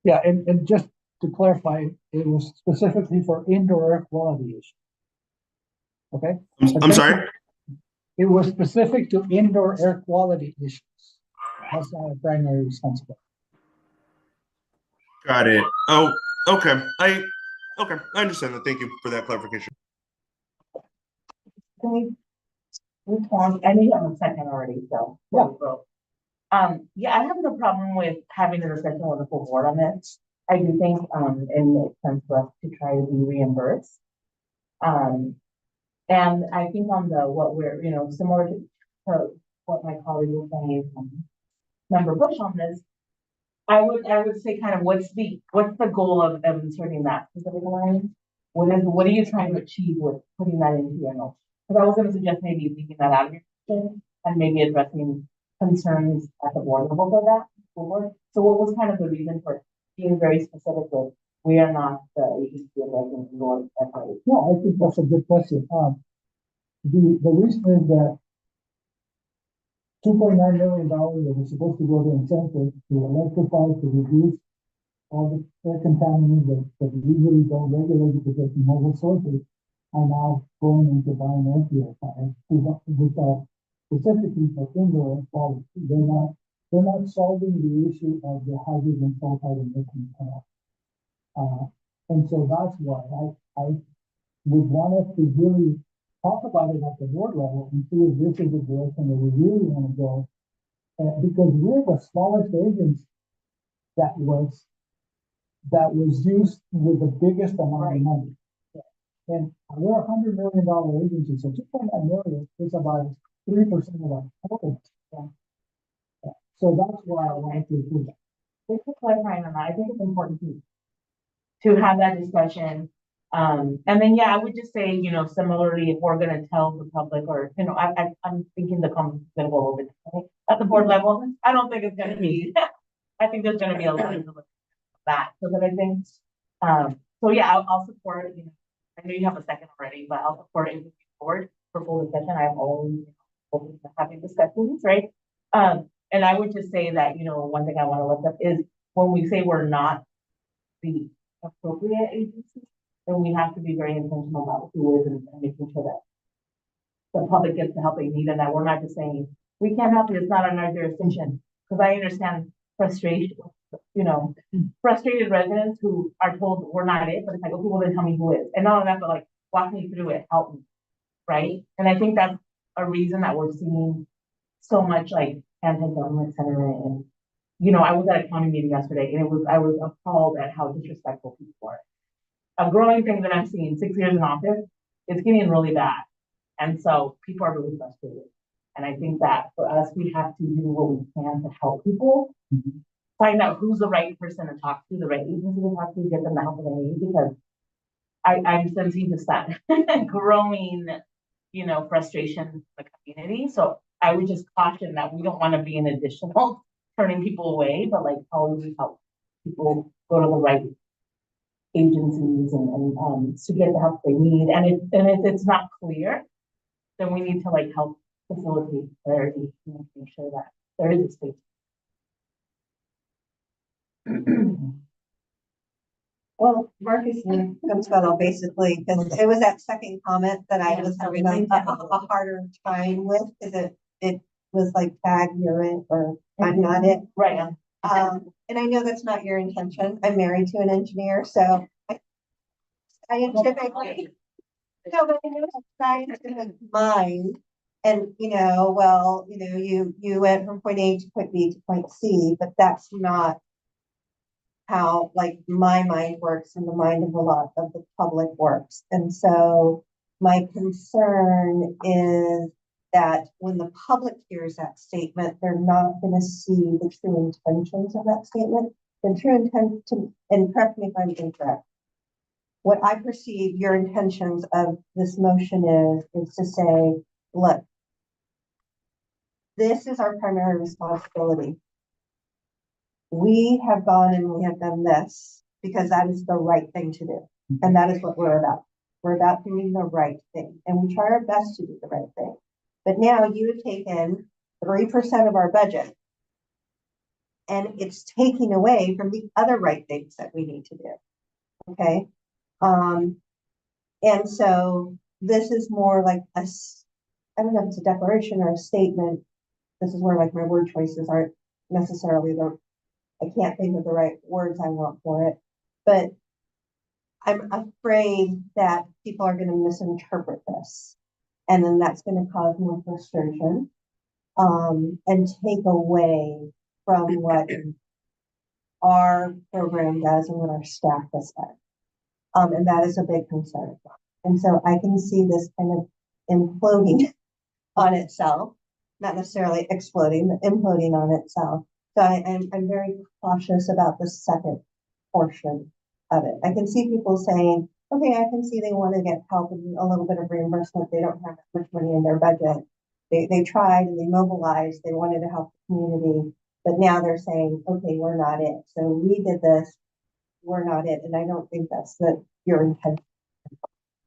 Yeah, and just to clarify, it was specifically for indoor air quality issues. Okay? I'm sorry? It was specific to indoor air quality issues. That's not a primary responsibility. Got it. Oh, okay. I understand that. Thank you for that clarification. Can we move on? I know you have a second already, so. Yeah. Yeah, I have no problem with having a discussion with the full board on this. I do think, it makes sense for us to try to be reimbursed. And I think on what we're, similar to what my colleague was saying, Member Bush on this, I would say kind of what's the goal of inserting that specific line? What are you trying to achieve with putting that into your notes? Because I was going to suggest maybe leaving that out of your question and maybe addressing concerns at the board level for that. So what was kind of the reason for being very specific with we are not the agency addressing your FIA? No, I think that's a good question. The reason is that $2.9 million that was supposed to go to incentives to electrify, to reduce all the air contaminants that usually don't regulate because of mobile sources are now going into buying air purifiers, which are specifically for indoor air quality. They're not solving the issue of the hydrogen sulfide emission. And so that's why I would want us to really talk about it at the board level and see if this is the direction that we really want to go because we're the smallest agency that was used with the biggest amount of money. And we're $100 million agency, so 2.9 million is about 3% of our total. So that's why I wanted to do that. Thanks for clarifying on that. I think it's important to have that discussion. And then, yeah, I would just say, you know, similarly, if we're gonna tell the public or, you know, I'm thinking the conversation is gonna go a little bit differently at the board level. I don't think it's gonna be, I think there's gonna be a lot of that. So that I think, so yeah, I'll support it. You know, I know you have a second already, but I'll support it moving forward for full discussion. I'm always open to having discussions, right? And I would just say that, you know, one thing I want to look up is when we say we're not the appropriate agency, then we have to be very intentional about who is and making sure that the public gets the help they need and that we're not just saying, we can't help you, it's not on our jurisdiction. Because I understand frustration, you know, frustrated residents who are told we're not it, but it's like, okay, well then tell me who is. And not only that, but like, walk me through it, help me, right? And I think that's a reason that we're seeing so much like anti-government sentiment. And, you know, I was at a county meeting yesterday and I was appalled at how disrespectful people are. A growing thing that I'm seeing 6 years in office, it's getting really bad. And so people are really frustrated. And I think that for us, we have to do what we can to help people, find out who's the right person to talk to, the right agency to talk to, get them the help that they need, because I'm sensing just that growing, you know, frustration in the community. So I would just caution that we don't want to be an additional turning people away, but like how do we help people go to the right agencies and to get the help they need. And if it's not clear, then we need to like help facilitate clarity and make sure that there is a space. Well, Marcus and Gonzalo basically, because it was that second comment that I was having a harder time with, because it was like tag, you're it, or I'm not it. Right. And I know that's not your intention. I'm married to an engineer, so I am typically, no, but I know scientific mind. And, you know, well, you know, you went from point A to point B to point C, but that's not how like my mind works and the mind of a lot of the public works. And so my concern is that when the public hears that statement, they're not going to see the true intentions of that statement. The true intent to, and correct me if I'm incorrect, what I perceive your intentions of this motion is to say, look, this is our primary responsibility. We have gone and we have done this because that is the right thing to do. And that is what we're about. We're about doing the right thing. And we try our best to do the right thing. But now you have taken 3% of our budget and it's taking away from the other right things that we need to do. Okay. And so this is more like I don't know if it's a declaration or a statement. This is where like my word choices aren't necessarily I can't think of the right words I want for it, but I'm afraid that people are going to misinterpret this. And then that's going to cause more frustration, and take away from what our program does and what our staff has done. And that is a big concern. And so I can see this kind of imploding on itself, not necessarily exploding, but imploding on itself. So I'm very cautious about the second portion of it. I can see people saying, okay, I can see they want to get help and a little bit of reimbursement. They don't have that much money in their budget. They tried and they mobilized. They wanted to help the community, but now they're saying, okay, we're not it. So we did this, we're not it. And I don't think that's your intention.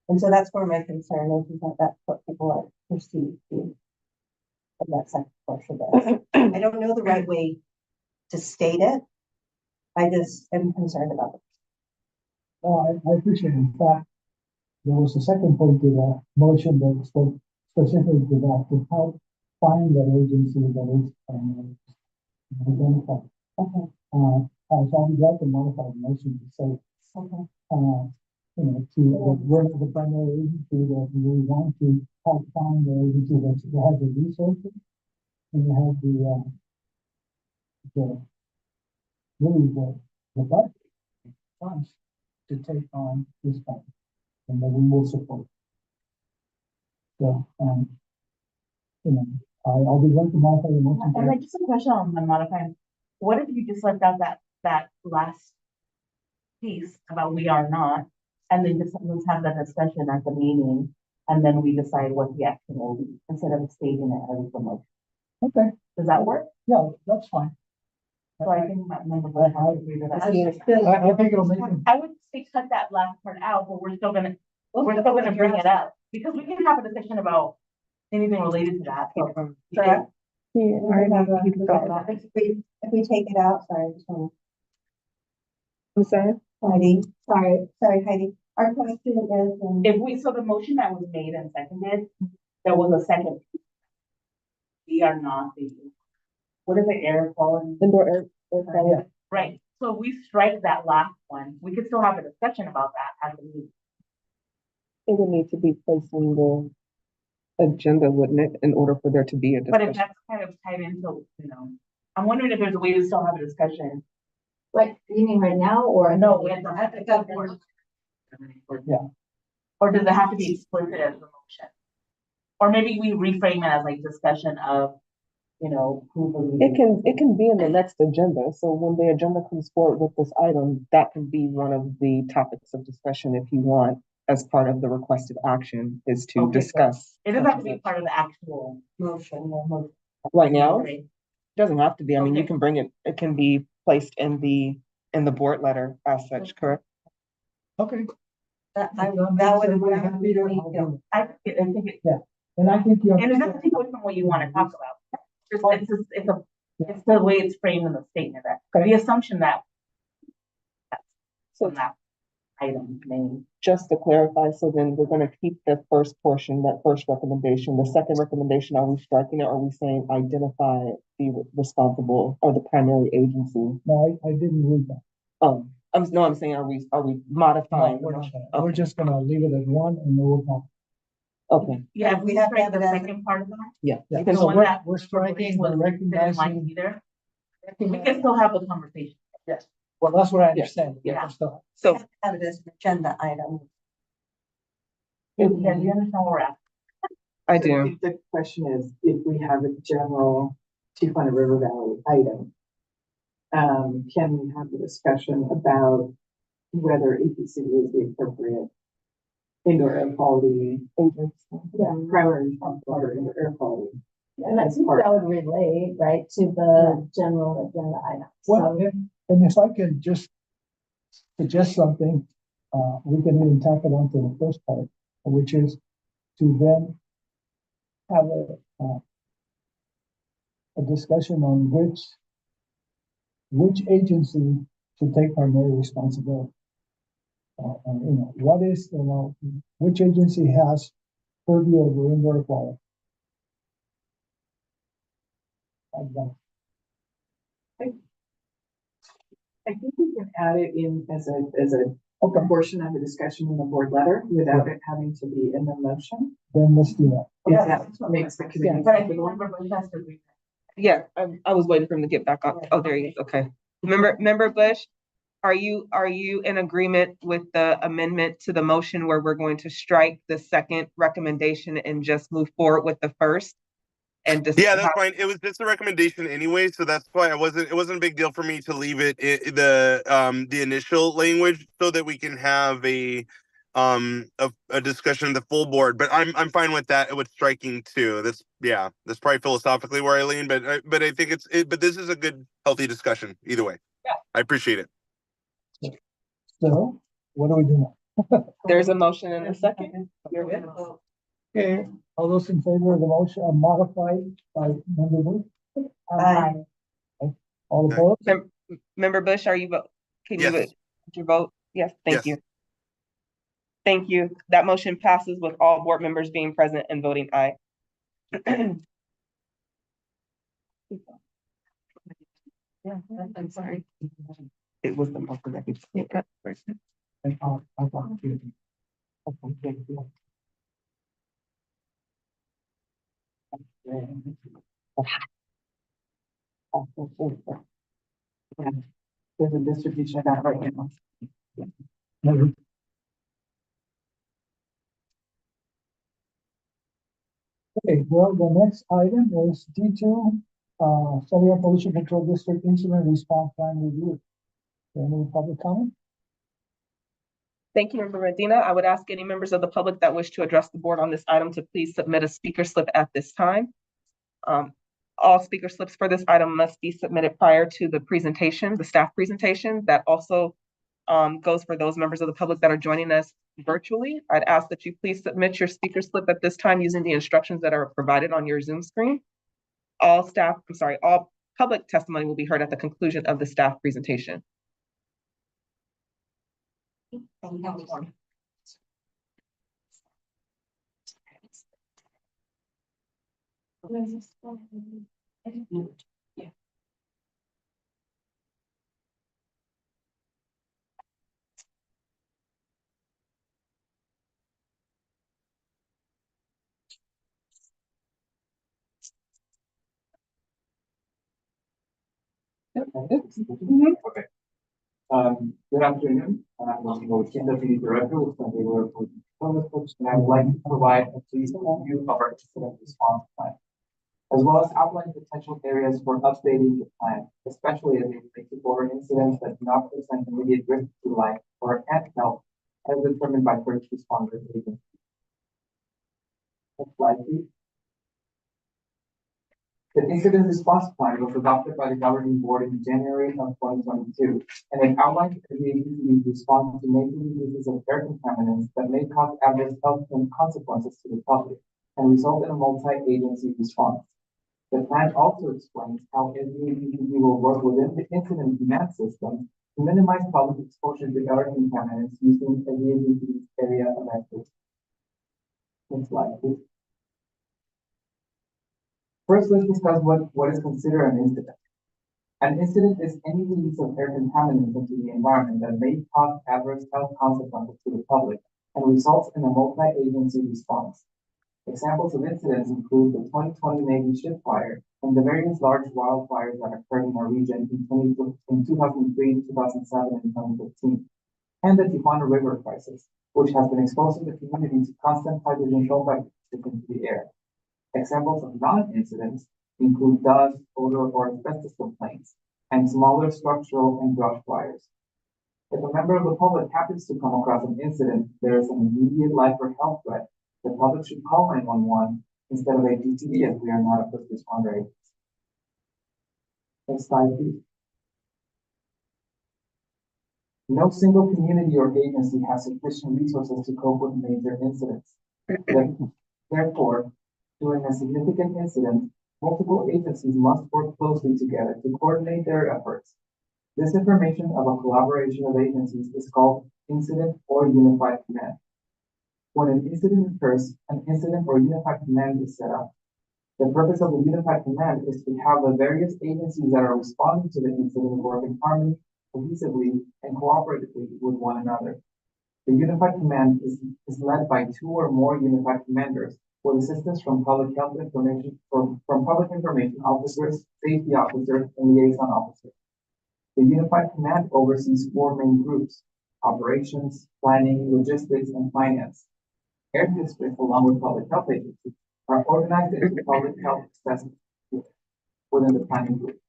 And so that's where my concern is that that's what people are perceived to. And that second portion of it. I don't know the right way to state it. I just am concerned about it. Oh, I appreciate it. In fact, there was a second point to the motion that spoke specifically to that, to help find that agency that is identified. Okay. So I would like to modify the motion to say, Okay. You know, we're the primary agency that we want to help find the agency that has the resources and you have the the, really the budget funds to take on this fund, and that we will support. So, you know, I'll be going to modify the motion. And like, just a question on the modifying, what if you just left out that last piece about we are not, and then just let's have that discussion at the meeting, and then we decide what the action will be, instead of stating it as a motion. Okay, Does that work? yeah, that's fine. So I think that member would have to agree to that. I think it'll make it. I would say cut that last part out, but we're still gonna bring it up, because we can have a discussion about anything related to that, so. Correct. If we take it out, sorry, just wanna- I'm sorry. Heidi, sorry, Heidi. Our question is, So the motion that was made and seconded, there was a second. We are not the, what is it, air quality? Indoor air quality. Right, so if we strike that last one, we could still have a discussion about that at the meeting. It would need to be placed on the agenda, wouldn't it, in order for there to be a But if discussion? that's kind of tied into, I'm wondering if there's a way to still have a discussion. What, you mean right now, or? No, we have to have it up for. Yeah. Or does it have to be explicit as a motion? Or maybe we reframe it as like discussion of, who. It can be in the next agenda, so when the agenda comes forward with this item, that can be one of the topics of discussion if you want, as part of the requested action, is to Okay, discuss. It doesn't have to be part of the actual motion, Right now, it Right. doesn't have to be, I mean, you Okay. can bring it can be placed in the board letter as such, correct? Okay. that Everybody would. happy to- I'll do it. I think it, And I think you. and it doesn't take away from what you want to talk about. It's the way it's framed in the statement, that the assumption that. So From that item name. just to clarify, so then we're gonna keep the first portion, that first recommendation. The second recommendation, are we striking it, or are we saying identify the responsible or the primary agency? No, I didn't read that. I'm saying, are we modifying? No, the we're not motion? gonna. We're just gonna leave it at one and then we'll talk. Okay, Yeah, if We we have to strike have the it as a- second part of that. yeah. Yeah, Because so one we're, that we're striking, was- we're didn't like recognizing. either. We can still have the conversation. Yes, well, that's what I Yeah, understand. yeah. So, So Have it as an agenda item. Yeah, do you understand where we're at? I So do. if the question is, if we have a general Tijuana River Valley item, can we have a discussion about whether APCD is the appropriate indoor air quality agency? Yeah. Primary responsible for indoor air quality. And I think that would relate, right, to the general agenda item. well, So, and if I can just suggest something, we can even tack it onto the first part, which is to then have a discussion on which agency should take primary responsibility. What is, which agency has purview over indoor air quality? I think we can add it in as a Okay, portion of the discussion in the board letter without it having to be in the motion. then let's do that. If that makes the committee But I think comfortable. member Bush has to agree. Yeah, I was waiting for him to get back on. Oh, there he is. Okay. Member Bush, are you in agreement with the amendment to the motion where we're going to strike the second recommendation and just move forward with the first? And just Yeah, that's fine. It was just a recommendation anyway, so that's why it wasn't a big deal for me to leave it the initial language so that we can have a discussion of the full board. But I'm fine with that with striking too. That's probably philosophically where I lean, but I think but this is a good healthy discussion either way. Yeah. I appreciate it. So, what do we do now? there's a motion and a second. You're good. Okay, all those in favor of the motion modified by member Wu? Aye. All opposed? Member Bush, are you vote? Can you Yes. vote? Did you vote? Yes, thank Yes. you. Thank you. That motion passes with all board members being present and voting aye. Yeah, I'm sorry. It was the motion that he got first. And I'll talk to you. Okay, thank you. There's a distribution of that right now. Okay, well, the next item is D2, Cellular Pollution Control District Incident Response Plan Review. Any public comment? Thank you, Member Medina. I would ask any members of the public that wish to address the board on this item to please submit a speaker slip at this time. All speaker slips for this item must be submitted prior to the presentation, the staff presentation. That also goes for those members of the public that are joining us virtually. I'd ask that you please submit your speaker slip at this time using the instructions that are provided on your Zoom screen. All public testimony will be heard at the conclusion of the staff presentation. Okay. Good afternoon. I'm APCD Director with San Diego Pollution Control District, and I would like to provide a brief overview of our incident response plan, as well as outline potential areas for updating the plan, especially as it relates to border incidents that do not present immediate risk to life or can't help, as determined by first responder agencies. Next slide, please. The incident response plan was adopted by the governing board in January of 2022, and it outlined the APCD's response to major releases of air contaminants that may cause adverse health consequences to the public and result in a multi-agency response. The plan also explains how SDAPCD will work within the incident command system to minimize public exposure to air contaminants using SDAPCD's area of expertise. Next slide, please. First, let's discuss what is considered an incident. An incident is any release of air contaminants into the environment that may cause adverse health consequences to the public and results in a multi-agency response. Examples of incidents include the 2020 Navy ship fire and the various large wildfires that occurred in our region in 2003, 2007, and 2015, and the Tijuana River crisis, which has been exposing the community to constant hydrogen sulfide into the air. Examples of non-incidents include dust, odor, or asbestos complaints, and smaller structural and brush fires. If a member of the public happens to come across an incident, there is an immediate life or health threat, the public should call 911 instead of APCD, as we are not a first responder agency. Next slide, please. No single community or agency has sufficient resources to cope with major incidents. Therefore, during a significant incident, multiple agencies must work closely together to coordinate their efforts. This information of a collaboration of agencies is called incident or unified command. When an incident occurs, an incident or unified command is set up. The purpose of the unified command is to have the various agencies that are responding to the incident work in harmony, cohesively, and cooperatively with one another. The unified command is led by 2 or more unified commanders, with assistance from public health information, from public information officers, safety officers, and liaison officers. The unified command oversees 4 main groups: operations, planning, logistics, and finance. Air districts, along with public health agencies, are organized into public health assessment within the planning group.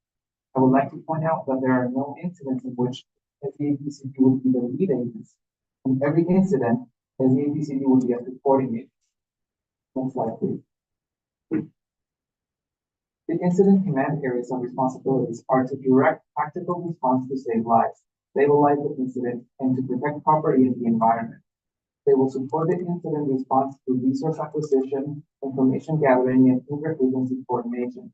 I would like to point out that there are no incidents in which SDAPCD would be the lead agency. In every incident, SDAPCD would be a supporting agency. Next slide, please. The incident command areas and responsibilities are to direct tactical response to save lives, stabilize the incident, and to protect property and the environment. They will support the incident response through resource acquisition, information gathering, and interagency coordination.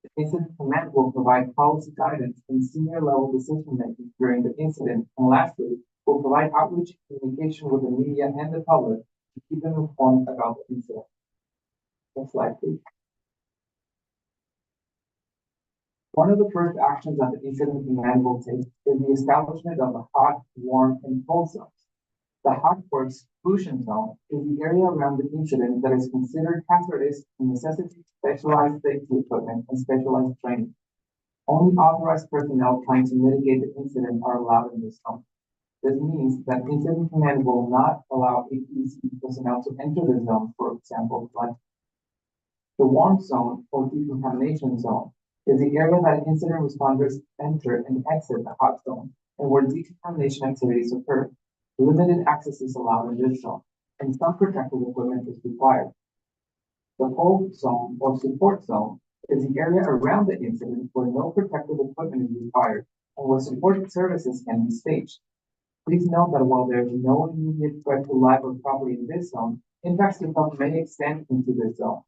The incident command will provide policy guidance and senior level decision making during the incident, and lastly, will provide outreach communication with the media and the public to keep them informed about the incident. Next slide, please. One of the first actions that the incident command will take is the establishment of a hot, warm, and cold zones. The hot or exclusion zone is the area around the incident that is considered hazardous and necessitates specialized safety equipment and specialized training. Only authorized personnel trying to mitigate the incident are allowed in this zone. This means that incident command will not allow APCD personnel to enter the zone, for example, flood. The warm zone or decontamination zone is the area that incident responders enter and exit the hot zone, and where decontamination activities occur. Limited access is allowed in this zone, and some protective equipment is required. The hold zone or support zone is the area around the incident where no protective equipment is required and where support services can be staged. Please note that while there is no immediate threat to life or property in this zone, impacts to health may extend into this zone.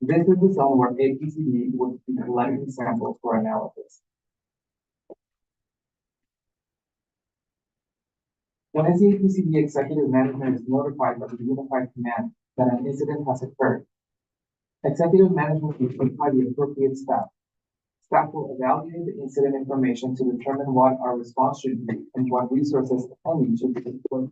This is the zone where APCD would be collecting samples for analysis. When the APCD executive management is notified by the Unified Command that an incident has occurred, executive management will notify the appropriate staff. Staff will evaluate the incident information to determine what our response should be and what resources, if any, should be deployed.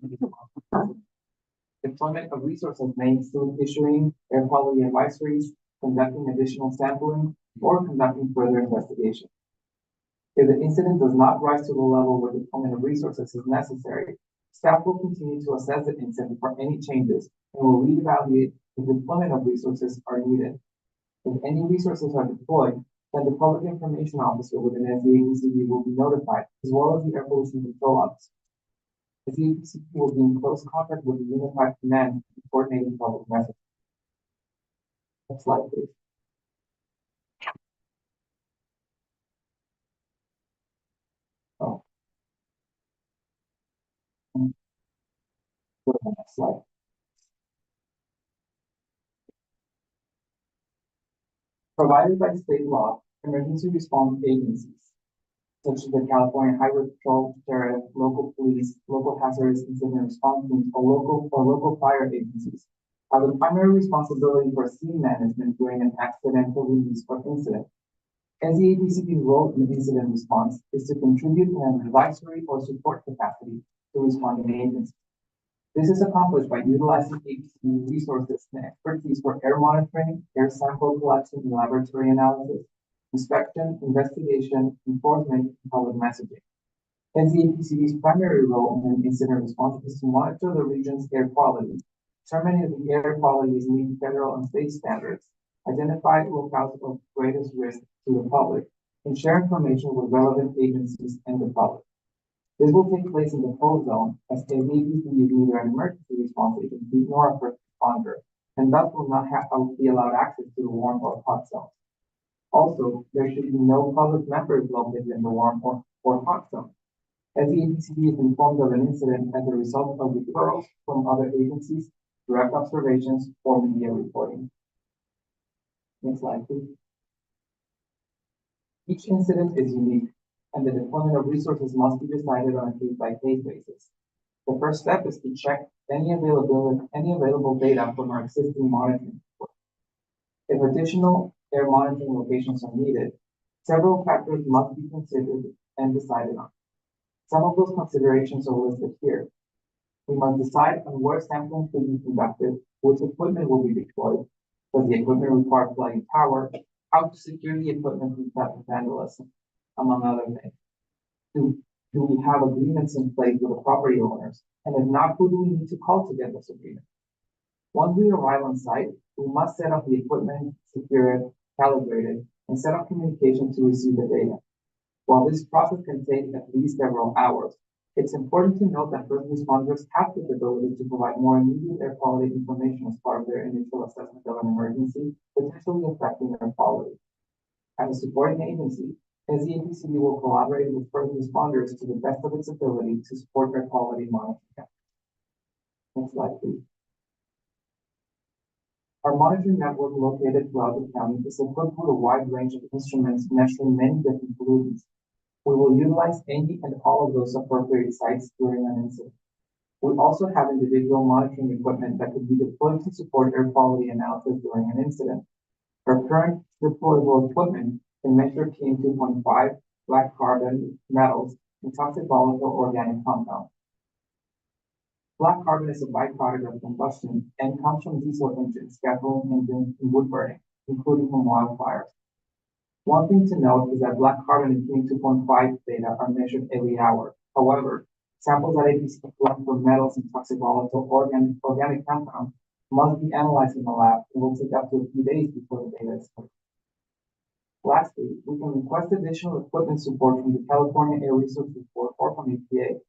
Deployment of resources may include issuing air quality advisories, conducting additional sampling, or conducting further investigation. If the incident does not rise to the level where deployment of resources is necessary, staff will continue to assess the incident for any changes and will reevaluate if deployment of resources are needed. If any resources are deployed, then the Public Information Officer within SDAPCD will be notified, as well as the Air Pollution Control Officer. SDAPCD will be in close contact with the Unified Command in coordinating public messaging. Next slide, please. Oh. Go to the next slide. Provided by state law, emergency response agencies, such as the California Highway Patrol, Sheriff, local police, local hazardous incident response teams, or local fire agencies, have the primary responsibility for scene management during an accidental release or incident. SDAPCD's role in incident response is to contribute in an advisory or support capacity to responding agencies. This is accomplished by utilizing APCD resources and expertise for air monitoring, air sample collection and laboratory analysis, inspection, investigation, enforcement, and public messaging. SDAPCD's primary role in incident response is to monitor the region's air quality, determine if the air quality is meeting federal and state standards, identify locales of greatest risk to the public, and share information with relevant agencies and the public. This will take place in the hold zone, as SDAPCD is neither an emergency response agency nor a first responder, and thus will not be allowed access to the warm or hot zone. Also, there should be no public members located in the warm or hot zone. SDAPCD is informed of an incident as a result of referrals from other agencies, direct observations, or media reporting. Next slide, please. Each incident is unique, and the deployment of resources must be decided on a case-by-case basis. The first step is to check any available data from our existing monitoring network. If additional air monitoring locations are needed, several factors must be considered and decided on. Some of those considerations are listed here. We must decide on where sampling should be conducted, which equipment will be deployed, does the equipment require flooding power, how to secure the equipment from traffic vandalism, among other things. Do we have agreements in place with the property owners? And if not, who do we need to call to get this agreement? Once we arrive on site, we must set up the equipment, secure it, calibrate it, and set up communication to receive the data. While this process can take at least several hours, it's important to note that first responders have the ability to provide more immediate air quality information as part of their initial assessment of an emergency, potentially affecting air quality. As a supporting agency, SDAPCD will collaborate with first responders to the best of its ability to support air quality monitoring. Next slide, please. Our monitoring network located throughout the county is equipped with a wide range of instruments measuring many different pollutants. We will utilize any and all of those appropriate sites during an incident. We also have individual monitoring equipment that could be deployed to support air quality analysis during an incident. Our current deployable equipment can measure PM2.5, black carbon, metals, and toxic volatile organic compounds. Black carbon is a byproduct of combustion and comes from diesel engines, gasoline engines, and wood burning, including from wildfires. One thing to note is that black carbon and PM2.5 data are measured every hour. However, samples that APCD collect for metals and toxic volatile organic compounds must be analyzed in the lab and will take up to a few days before the data is collected. Lastly, we can request additional equipment support from the California Air Resources Board or from EPA.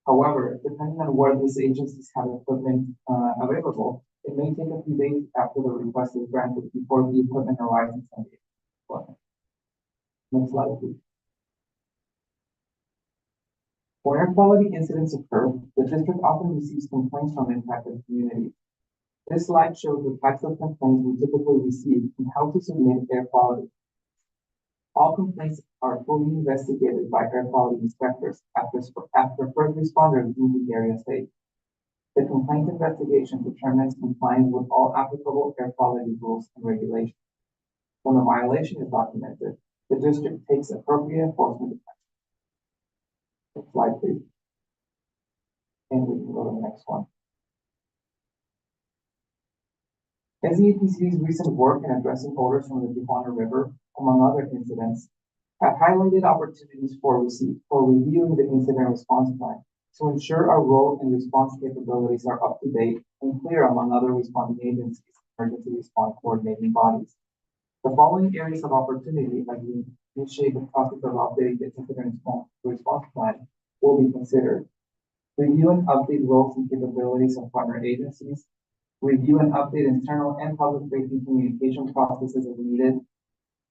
However, depending on where these agencies have equipment available, it may take a few days after the request is granted before the equipment arrives in San Diego. Next slide, please. When air quality incidents occur, the district often receives complaints from impacted communities. This slide shows the types of complaints we typically receive and how to submit air quality. All complaints are fully investigated by air quality inspectors after first responders move the area safe. The complaint investigation determines compliance with all applicable air quality rules and regulations. When a violation is documented, the district takes appropriate enforcement action. Next slide, please. And we can go to the next one. SDAPCD's recent work in addressing odors from the Tijuana River, among other incidents, have highlighted opportunities for reviewing the incident response plan to ensure our role and response capabilities are up to date and clear among other responding agencies, emergency response coordinating bodies. The following areas of opportunity as we initiate the process of updating the incident response plan will be considered. Review and update roles and capabilities of partner agencies. Review and update internal and public-facing communication processes as needed.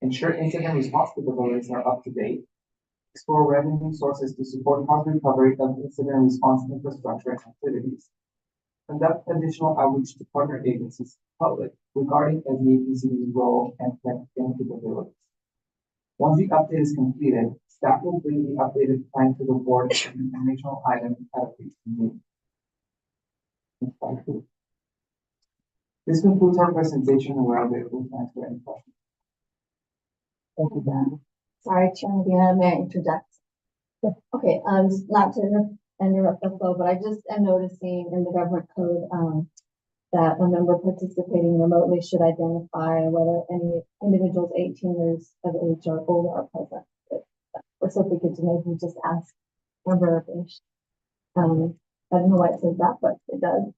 Ensure incident response capabilities are up to date. Explore revenue sources to support cost recovery of incident response infrastructure and activities. Conduct additional outreach to partner agencies and public regarding SDAPCD's role and capabilities. Once the update is completed, staff will bring the updated plan to the board as an informational item at a future meeting. Next slide, please. This concludes our presentation, and we're available to answer any questions. Thank you, Dan. Sorry, Chairman, may I interject? Okay, just not to interrupt the flow, but I just am noticing in the government code, that a member participating remotely should identify whether any individuals 18 years of age or older are present. Or so we could maybe just ask member Bish. I don't know why it says that, but it does.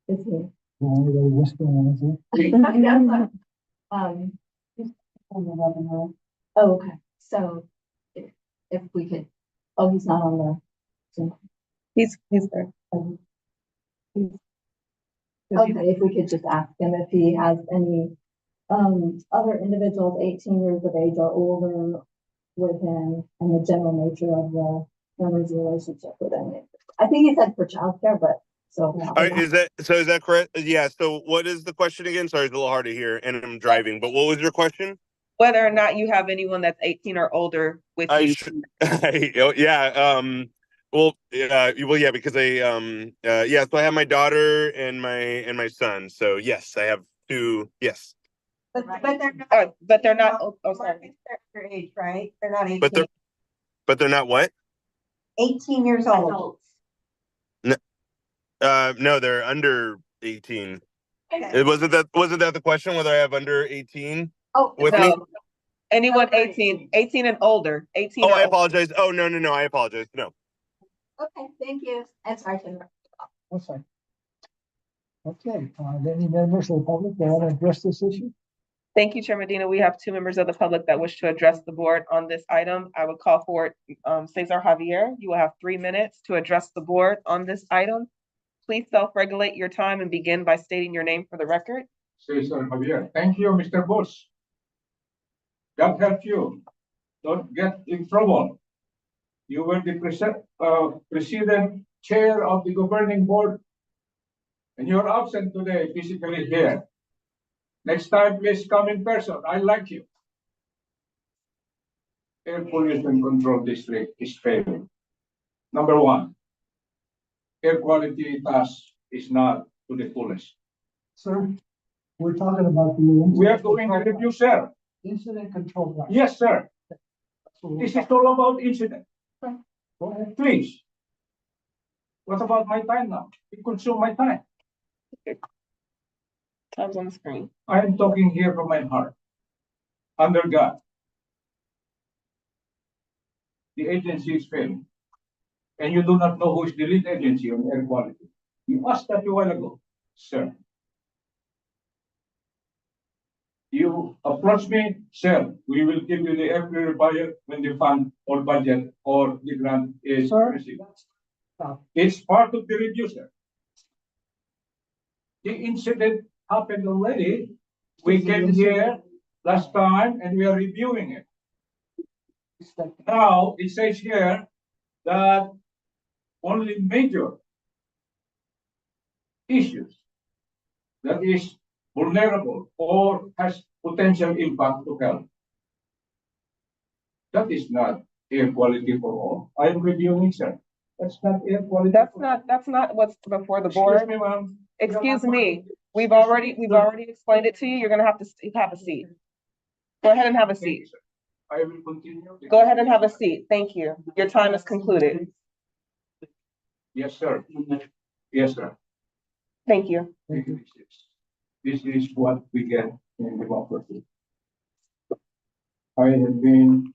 It's me. Anybody whispering anything? Oh, okay. So if we could, oh, he's not on the Zoom. He's there. Okay, if we could just ask him if he has any other individuals 18 years of age or older with him and the general nature of the member's relationship with him. I think he said for childcare, but so. Is that correct? Yeah. So what is the question again? Sorry, it's a little hard to hear and I'm driving, but what was your question? Whether or not you have anyone that's 18 or older with you. Yeah. Well, yeah, because yeah, so I have my daughter and my son. So yes, I have two. Yes. But they're not. Oh, sorry. Their age, right? They're not 18. But they're not what? 18 years old. No, they're under 18. Okay. Wasn't that the question, whether I have under 18 with no. me? Anyone 18 and older. 18. Oh, I apologize. Oh, no, I apologize. No. Okay, thank you. And sorry to interrupt. That's fine. Okay, any members of the public that want to address this issue? Thank you, Chair Medina. We have two members of the public that wish to address the board on this item. I would call for Cesar Javier. You will have 3 minutes to address the board on this item. Please self-regulate your time and begin by stating your name for the record. Cesar Javier. Thank you, Mr. Bush. God help you. Don't get in trouble. You were the president chair of the governing board, and you're absent today, physically here. Next time, please come in person. I like you. Air Pollution Control District is failing. Number one, air quality task is not to the fullest. Sir, we're talking about the. We are doing a review, sir. Incident control plan. Yes, sir. This is all about incident. Go ahead. Please. What about my time now? You consume my time. Time's on the screen. I am talking here from my heart. Under God. the agency is failing. And you do not know who is the lead agency on air quality. You asked that a while ago, sir. You approach me, sir, we will give you the air purifier when the fund or budget or the grant is Sir? received. It's part of the review, sir. The incident happened already. We came here last time and we are reviewing it. Now, it says here that only major issues that is vulnerable or has potential impact to health. That is not air quality for all. I am reviewing, sir. That's not air quality. That's not what's before the Excuse board. me, ma'am. Excuse me, we've already explained it to you. You're gonna have to have a seat. Go ahead and have a Thank you, seat. sir. I will continue. Go ahead and have a seat. Thank you. Your time is concluded. Yes, sir. Yes, sir. Thank you. This is what we get in democracy. I have been,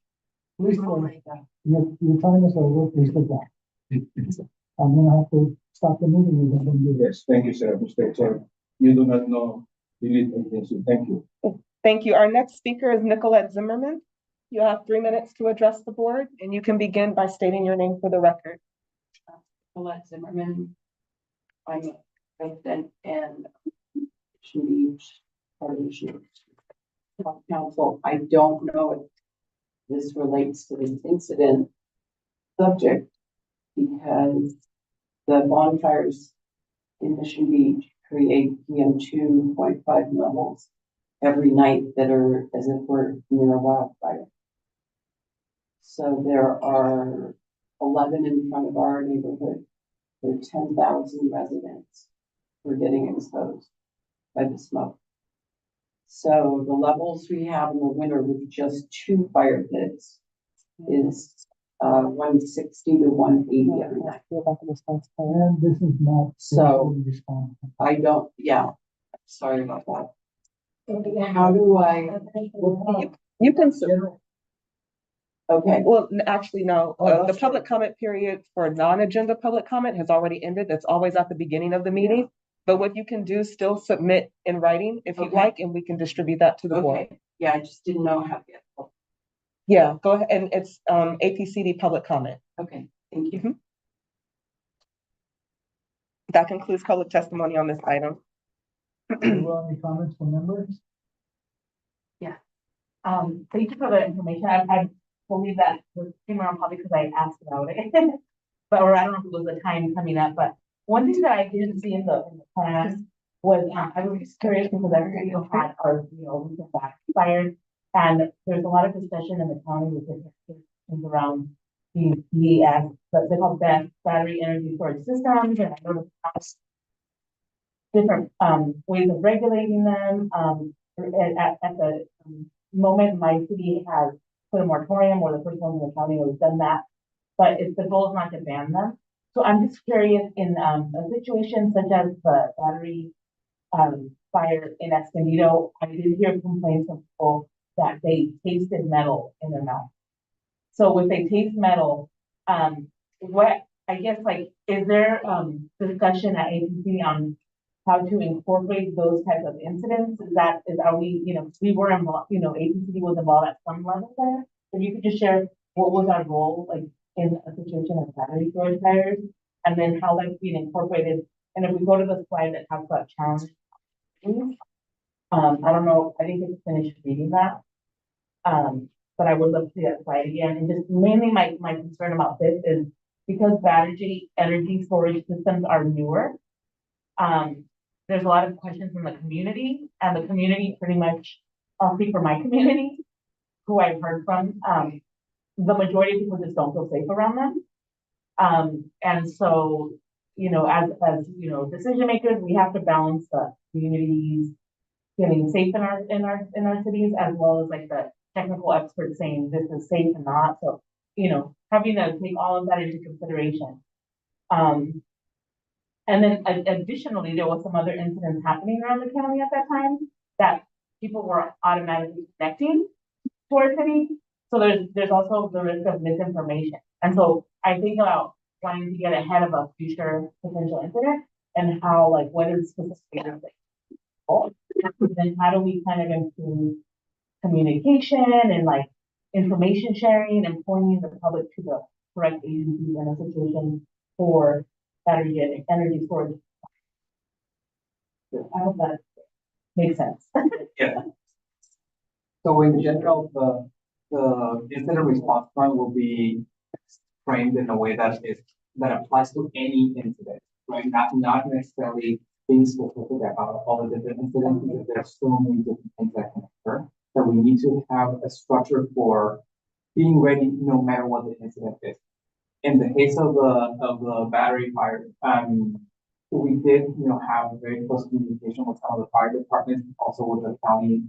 Please, your time is over, please go back. I'm gonna have to stop the meeting. You don't do this. yes, thank you, sir, Mr. Chair. You do not know the lead agency. Thank you. Thank you. Our next speaker is Nicolette Zimmerman. You have 3 minutes to address the board, and you can begin by stating your name for the record. Nicolette Zimmerman. I'm a resident and should be part of the issue. Council, I don't know if this relates to this incident subject because the bonfires in Mission Beach create PM 2.5 levels every night that are as if we're near a wildfire. So there are 11 in front of our neighborhood. There are 10,000 residents who are getting exposed by the smoke. So the levels we have in the winter with just 2 fire pits is 160 to 180 every night. And this is not. So- responsible. I don't, yeah, sorry about that. How do I? You can, Okay, well, actually, no, the public comment period for non-agenda public comment has already ended. That's always at the beginning of the meeting. But what you can do, still submit in writing if you'd Okay. like, and we can distribute that to the board. okay, yeah, I just didn't know how to get. Yeah, go ahead, and it's APCD public comment. Okay, thank you. That concludes public testimony on this item. Any comments from members? Thank you for the information. I believe that was came around probably because I asked about it. But, or I don't know if it was the time coming up, but one thing that I didn't see in the plan was, I was curious because everybody had our, recent backfires. And there's a lot of discussion in the county with different things around the but they call them battery energy storage systems. And I noticed different, ways of regulating them, at the moment, my city has put a moratorium, or the first one in the county has done that, but the goal is not to ban them. So I'm just curious, in a situation such as the battery fire in Escondido, I did hear complaints from people that they tasted metal in their mouth. So if they taste metal, what, I guess, like, is there discussion at APCD on how to incorporate those types of incidents? Are we, we were involved, APCD was involved at some level there. If you could just share what was our role, like, in a situation of battery storage fires, and then how that's being incorporated. And if we go to the slide that talks about challenge, I don't know, I didn't get to finish reading that. But I would love to see that slide again. And just mainly my concern about this is because battery energy storage systems are newer. There's a lot of questions from the community, and the community pretty much, I'll speak for my community, who I've heard from, the majority of people just don't feel safe around them. And so, as decision makers, we have to balance the communities feeling safe in our cities, as well as like the technical experts saying this is safe and not. So, having to take all of that into consideration. And then additionally, there was some other incidents happening around the county at that time that people were automatically connecting to our city. So there's also the risk of misinformation. And so I think about wanting to get ahead of a future potential incident and how, like, what is specifically then how do we kind of improve communication and like information sharing and pointing the public to the correct agencies in a situation for battery energy storage. I hope that makes sense. Yeah. So in general, the incident response plan will be framed in a way that applies to any incident, right? Not necessarily being specific about all the different incidents, because there are so many different things that can occur, that we need to have a structure for being ready no matter what the incident is. In the case of the battery fire, we did, have very close communication with some of the fire departments, also with the county,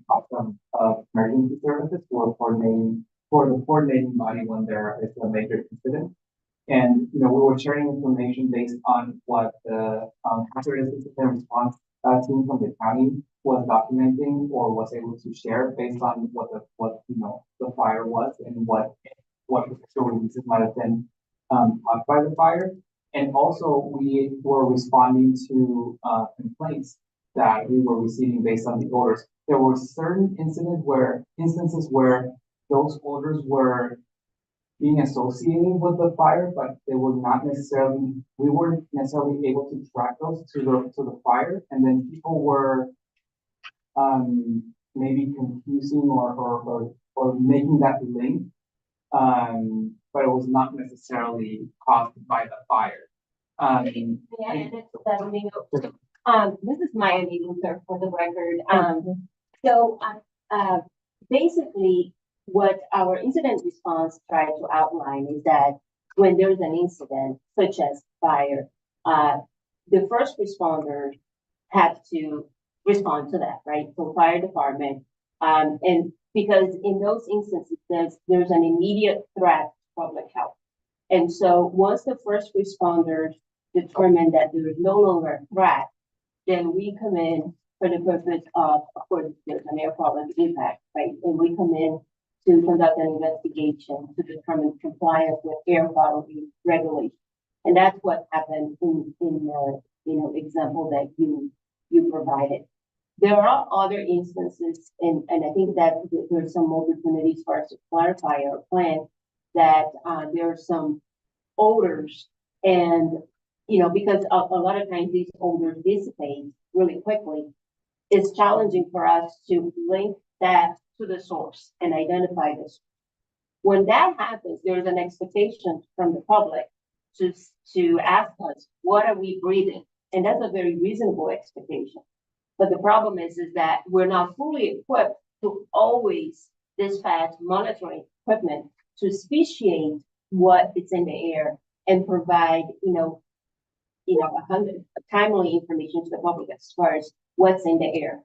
Office of Emergency Services, who are the coordinating body when there is a major incident. And, we were sharing information based on what the hazardous incident response team from the county was documenting or was able to share based on what the fire was and what potential releases might have been caused by the fire. And also we were responding to complaints that we were receiving based on the odors. There were certain instances where those odors were being associated with the fire, but we weren't necessarily able to track those to the fire. And then people were maybe confusing or making that link. But it was not necessarily caused by the fire. This is Maya Luther for the record. Basically, what our incident response tried to outline is that when there's an incident, such as fire, the first responders have to respond to that, right? So fire department, and because in those instances, there's an immediate threat to public health. And so once the first responders determine that there is no longer a threat, then we come in for the purpose of course, there's an air quality impact, right? And we come in to conduct an investigation to determine compliance with air quality regulations. And that's what happened in the example that you provided. There are other instances, and I think that there's some opportunities for us to clarify our plan, that there are some odors, and because a lot of times these odors dissipate really quickly, it's challenging for us to link that to the source and identify this. When that happens, there's an expectation from the public to ask us, what are we breathing? And that's a very reasonable expectation. But the problem is that we're not fully equipped to always dispatch monitoring equipment to speciate what is in the air and provide, timely information to the public as far as what's in the air.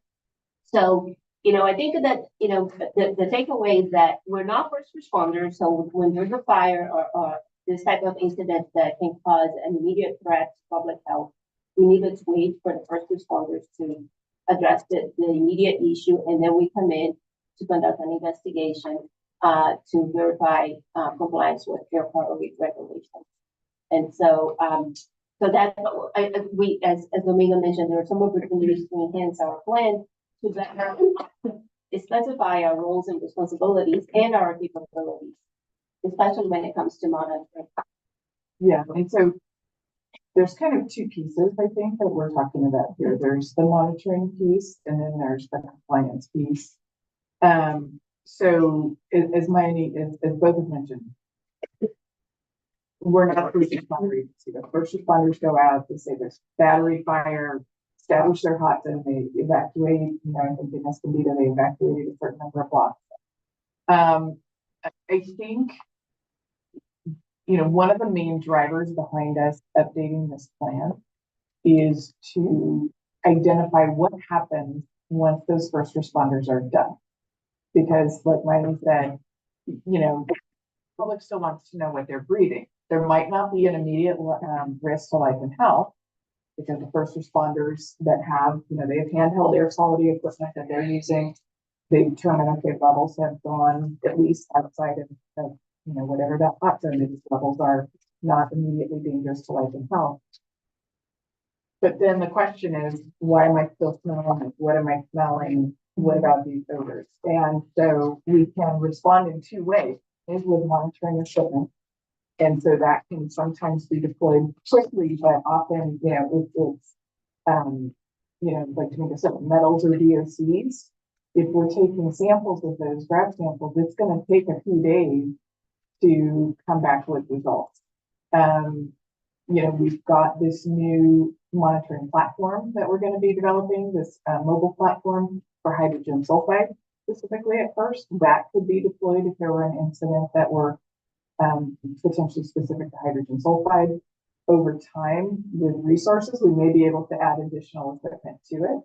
So, I think that, the takeaway is that we're not first responders. So when there's a fire or this type of incident that can cause an immediate threat to public health, we needed to wait for the first responders to address the immediate issue, and then we come in to conduct an investigation to verify compliance with air quality regulations. And so, that we, as Domingo mentioned, there are some opportunities to enhance our plan to better specify our roles and responsibilities and our capabilities, especially when it comes to monitoring. Yeah, and so there's kind of two pieces, I think, that we're talking about here. There's the monitoring piece, and then there's the compliance piece. So as both have mentioned, we're not a first responder agency. The first responders go out, they say there's battery fire, establish their hot zone, they evacuate, I think in Escondido, they evacuated a certain number of blocks. I think, one of the main drivers behind us updating this plan is to identify what happens once those first responders are done. Because like Miley said, the public still wants to know what they're breathing. There might not be an immediate risk to life and health, because the first responders that have, they have handheld air quality equipment that they're using. they determine, okay, levels have gone at least outside of, whatever that hot zone is, levels are not immediately dangerous to life and health. But then the question is, why am I still smelling it? What am I smelling? What about these odors? And so we can respond in two ways, is with monitoring equipment. And so that can sometimes be deployed quickly, but often, it's, like to make a simple, metals or VOCs. If we're taking samples of those grab samples, it's going to take a few days to come back with results. We've got this new monitoring platform that we're going to be developing, this mobile platform for hydrogen sulfide specifically at first. That could be deployed if there were an incident that were potentially specific to hydrogen sulfide. Over time, with resources, we may be able to add additional equipment to it.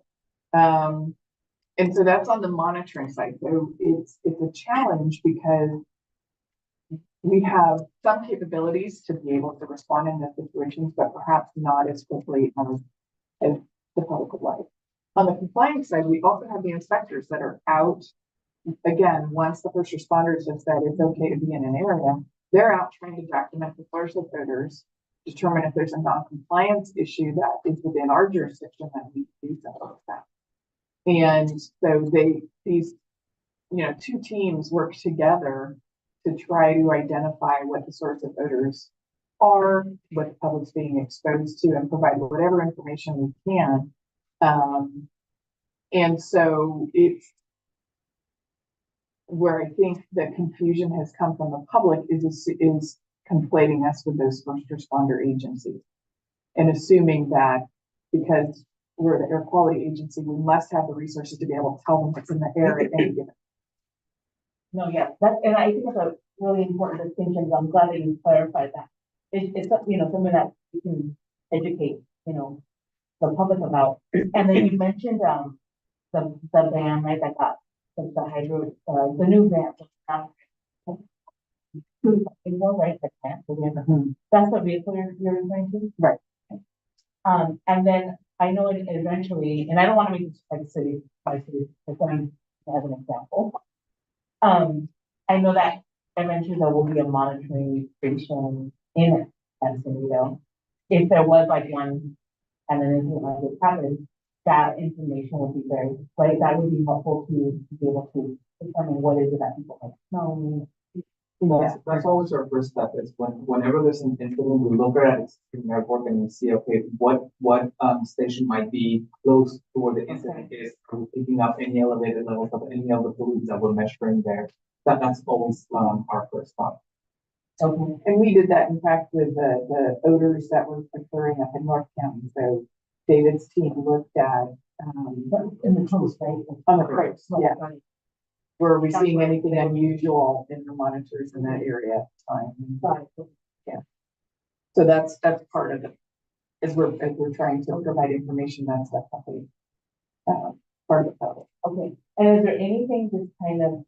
And so that's on the monitoring side. So it's a challenge because we have some capabilities to be able to respond in those situations, but perhaps not as quickly as the public would like. On the compliance side, we also have the inspectors that are out. Again, once the first responders have said it's okay to be in an area, they're out trying to document the source of odors, determine if there's a non-compliance issue that is within our jurisdiction that we can do something with that. And so these two teams work together to try to identify what the source of odors are, what the public's being exposed to, and provide whatever information we can. And so it's where I think the confusion has come from the public is conflating us with those first responder agencies and assuming that because we're the air quality agency, we must have the resources to be able to tell them what's in the air at any given. No, yeah, and I think that's a really important distinction. I'm glad that you clarified that. It's something that you can educate, the public about. And then you mentioned the van, right? That got the hydro, the new van. Right? That's what vehicle you're referring to, right? And then I know it eventually, and I don't want to make this like city by city, but then as an example. I know that eventually there will be a monitoring station in San Diego. If there was like one and then anything like this happened, that information would be very, like that would be helpful to be able to determine what is it that people like know. That's always our first step is whenever there's an incident, we look at it in the network and we see, okay, what station might be close to where the incident is. Are we picking up any elevated levels of any of the pollutants that we're measuring there? That's always our first stop. Okay. And we did that, in fact, with the odors that were occurring up in North County. So David's team looked at in the coast, right? On the coast, yeah. Were we seeing anything unusual in the monitors in that area at the time? Yeah. So that's part of it. As we're trying to provide information, that's definitely part of the public. Okay. And is there anything just kind of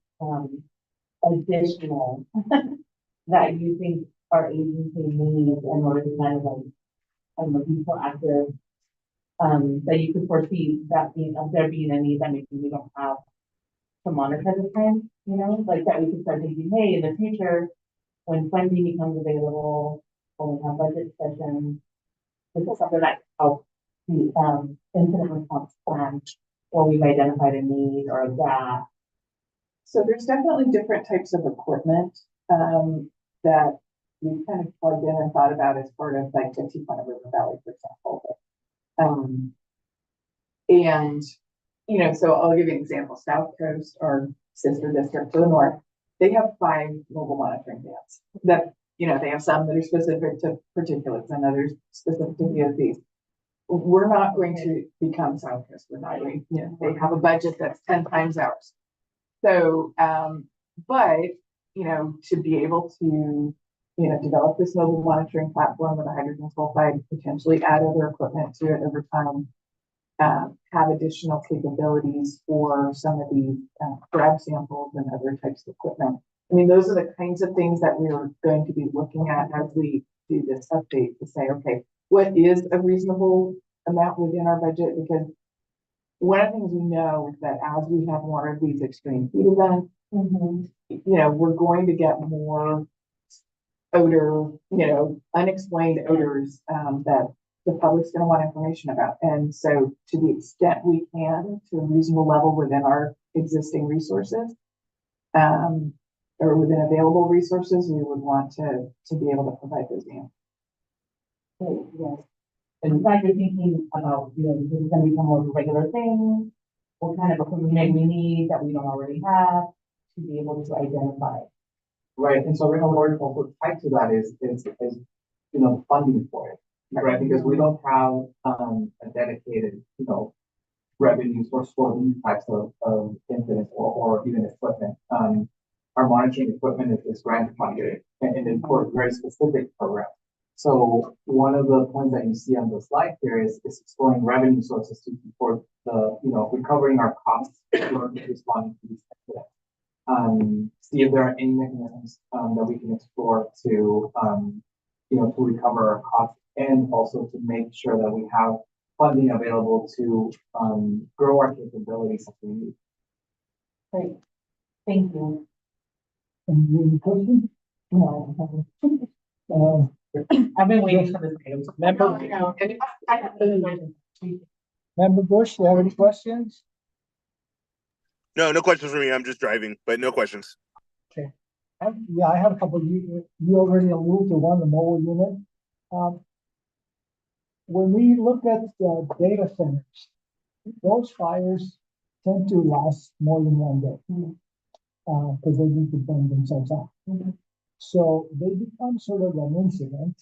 additional that you think our agency needs in order to kind of like be proactive, that you could foresee that there being a need that maybe we don't have to monitor the time, like that we could start thinking, hey, in the future, when funding becomes available, when we have budget sessions, this is something that helps the incident response plan, or we've identified a need or a gap. So there's definitely different types of equipment that we kind of plugged in and thought about as part of like the Tijuana River Valley, for example. And so I'll give you an example. South Coast, our sister district to the north, they have 5 mobile monitoring vans that, they have some that are specific to particulates and others specific to VOCs. We're not going to become South Coast. We're not going, they have a budget that's 10 times ours. So, but, to be able to, develop this mobile monitoring platform with a hydrogen sulfide, potentially add other equipment to it over time, have additional capabilities for some of the grab samples and other types of equipment. I mean, those are the kinds of things that we are going to be looking at as we do this update to say, okay, what is a reasonable amount within our budget? Because one of the things we know is that as we have more of these extreme heat events, you know, we're going to get more odor, you know, unexplained odors, that the public's gonna want information about. And so to the extent we can, to a reasonable level within our existing resources, or within available resources, we would want to be able to provide those answers. Yes. And in fact, you're thinking about, you know, this is gonna become more of a regular thing. What kind of equipment may we need that we don't already have to be able to identify? Right, and so regional board also tied to that is, you know, funding for it, right? Because we don't have, a dedicated, you know, revenue source for these types of incidents or even equipment. Our monitoring equipment is grant funded and it's for very specific programs. So one of the points that you see on the slide here is exploring revenue sources to support the, you know, recovering our costs for responding to these incidents. See if there are any mechanisms that we can explore to, you know, to recover our costs and also to make sure that we have funding available to grow our capabilities as we need. Great, thank you. Any questions? No, I've been waiting for this item. Member, Member Bush, you have any questions? No, no questions for me. I'm just driving, but no questions. Okay. Yeah, I have a couple. You already alluded to one, the mobile unit. When we look at the data centers, those fires tend to last more than one day. Because they need to burn themselves out. So they become sort of an incident,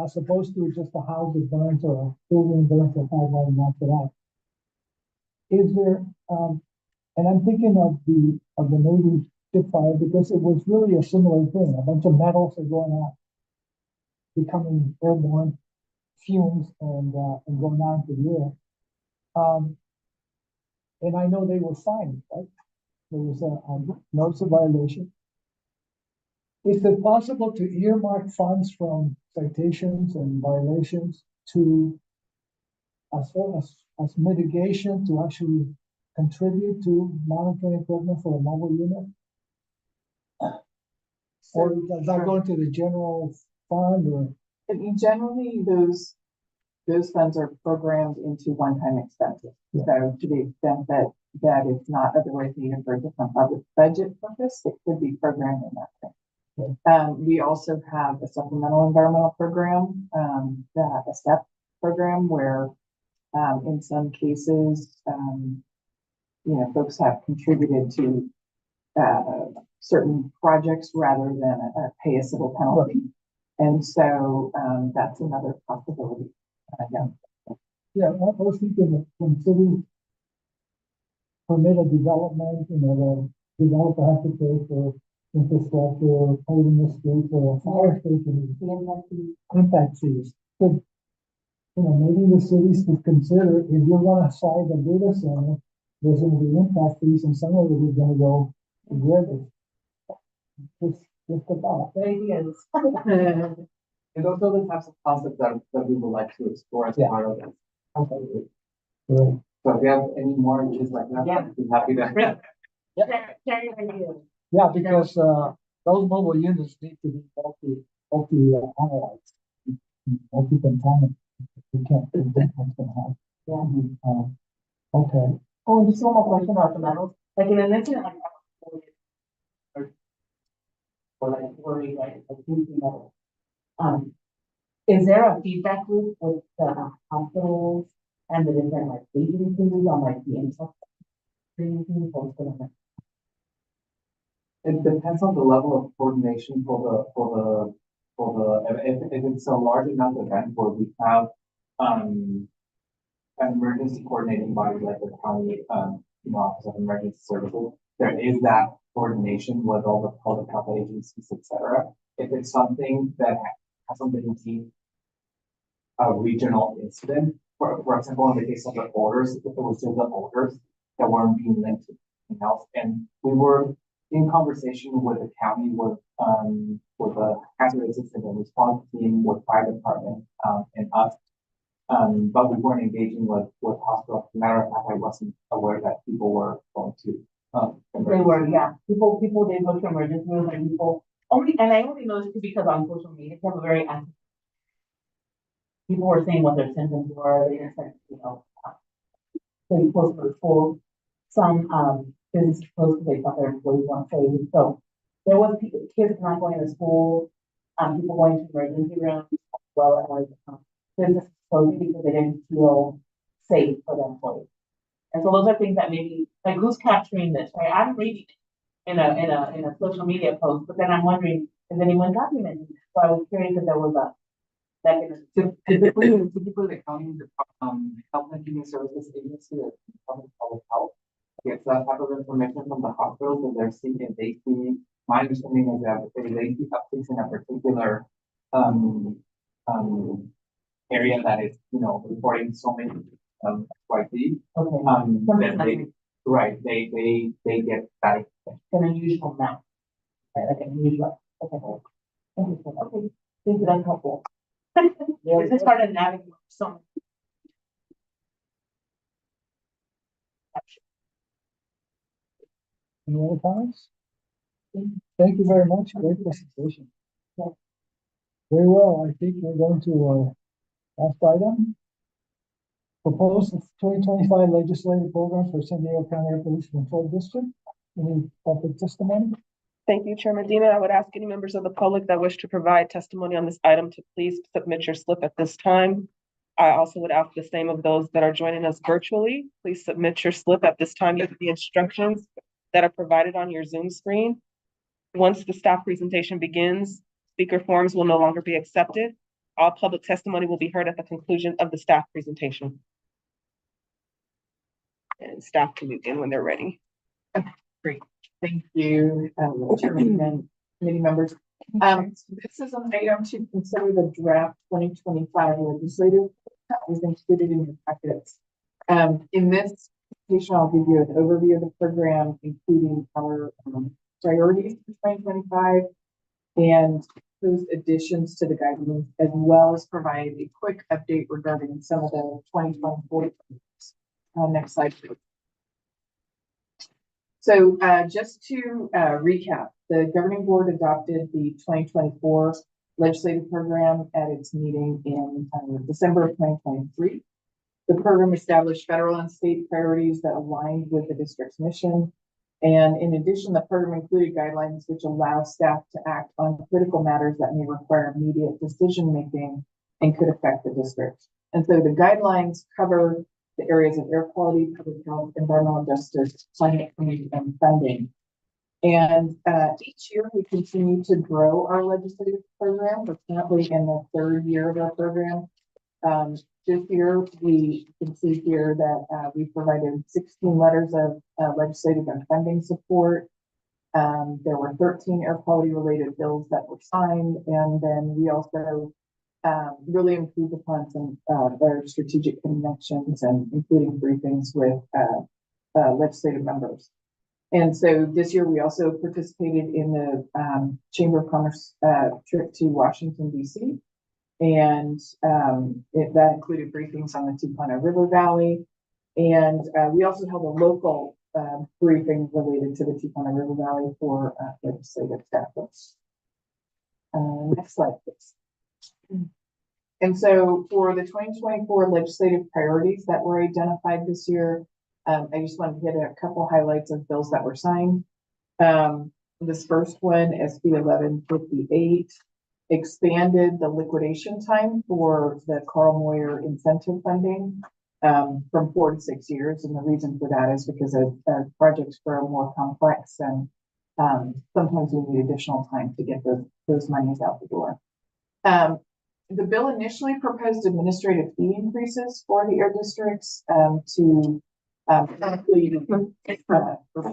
as opposed to just a house that burns or a building burns for 5 hours after that. Is there, and I'm thinking of the Navy ship fire because it was really a similar thing. A bunch of metals are going out, becoming airborne fumes and going out into the air. And I know they were fined, right? There was a notice of violation. Is it possible to earmark funds from citations and violations to as mitigation to actually contribute to monitoring equipment for a mobile unit? Or does that go into the general fund or? I mean, generally, those funds are programmed into one-time expenses. Yeah. So to the extent that it's not otherwise needed for a different public budget purpose, it could be programmed in that way. Okay. We also have a supplemental environmental program, a STEP program where in some cases, you know, folks have contributed to certain projects rather than pay a civil penalty. And so that's another possibility. Yeah, I was thinking that when cities permit a development, you know, the developer has to pay for infrastructure, paving the street, or a fire station, impact fees. But, you know, maybe the cities could consider, if you're gonna site a data center, there's gonna be impact fees, and some of it is gonna go to whoever. Just about. There he is. And those are the types of concepts that we would like to explore as part of this. Okay. Great. So if you have any more issues like that, I'd be happy to. Yeah, because those mobile units need to be analyzed, multi-contaminant. We can't predict what's gonna happen. Yeah. Okay. Oh, and just one more question about the metals. Like in an incident like or like worry, like metal. Is there a feedback loop with the hospitals and the different like agencies on like the insect? It depends on the level of coordination for the if it's a large enough event where we have an emergency coordinating body like the county you know, Office of Emergency Services, there is that coordination with all the public health agencies, etc. If it's something that hasn't been deemed a regional incident, for example, in the case of the odors, if it was just the odors that weren't being linked to anything else, and we were in conversation with the county, with the hazardous incident response team, with fire department, and us, But we weren't engaging with hospitals. As a matter of fact, I wasn't aware that people were going to. They were, yeah. People did go to emergency rooms and people only, and I only noticed it because on social media, people were very active. People were saying what their symptoms were. They were saying, you know, pretty close to the school. Some businesses close because they thought their employees weren't safe. So there was kids not going to school, people going to emergency rooms, as well as businesses closing because they didn't feel safe for their employees. And so those are things that maybe, like, who's capturing this, right? I'm reading it in a social media post, but then I'm wondering, is anyone documenting it? So I was curious if there was a mechanism. Typically the county, health and human services agency that public health gets that type of information from the hospitals that they're seeing. They see, my understanding is that they see updates in a particular area that is, you know, reporting so many XYZ. Okay. They get that An unusual amount. Right, like an unusual. Okay. Okay. Thank you, that's helpful. It's just hard to navigate so. Any other comments? Thank you very much. Great presentation. Very well. I think we're going to last item. Proposed 2025 legislative program for San Diego County Air Pollution Control District. Any public testimony? Thank you, Chair Medina. I would ask any members of the public that wish to provide testimony on this item to please submit your slip at this time. I also would ask the same of those that are joining us virtually. Please submit your slip at this time using the instructions that are provided on your Zoom screen. Once the staff presentation begins, speaker forms will no longer be accepted. All public testimony will be heard at the conclusion of the staff presentation. And staff can begin when they're ready. Great, thank you, Chairman and committee members. This is an item to consider the draft 2025 legislative that was included in your packets. In this presentation, I'll give you an overview of the program, including our priorities for 2025 and those additions to the guidelines, as well as provide a quick update regarding some of the 2024. Next slide, please. So just to recap, the governing board adopted the 2024 legislative program at its meeting in December of 2023. The program established federal and state priorities that aligned with the district's mission. And in addition, the program included guidelines which allow staff to act on critical matters that may require immediate decision-making and could affect the district. And so the guidelines cover the areas of air quality, public health, environmental justice, climate change, and funding. And each year we continue to grow our legislative program. We're currently in the third year of our program. This year, we can see here that we provided 16 letters of legislative and funding support. There were 13 air quality related bills that were signed, and then we also really improved upon some their strategic connections and including briefings with legislative members. And so this year we also participated in the Chamber of Commerce trip to Washington, D.C. And that included briefings on the Tijuana River Valley. And we also held a local briefing related to the Tijuana River Valley for legislative staffers. Next slide, please. And so for the 2024 legislative priorities that were identified this year, I just wanted to hit a couple highlights of bills that were signed. This first one, SB 1158, expanded the liquidation time for the Carl Moyer incentive funding from 4 to 6 years. And the reason for that is because as projects grow more complex and sometimes we need additional time to get those monies out the door. The bill initially proposed administrative fee increases for the air districts to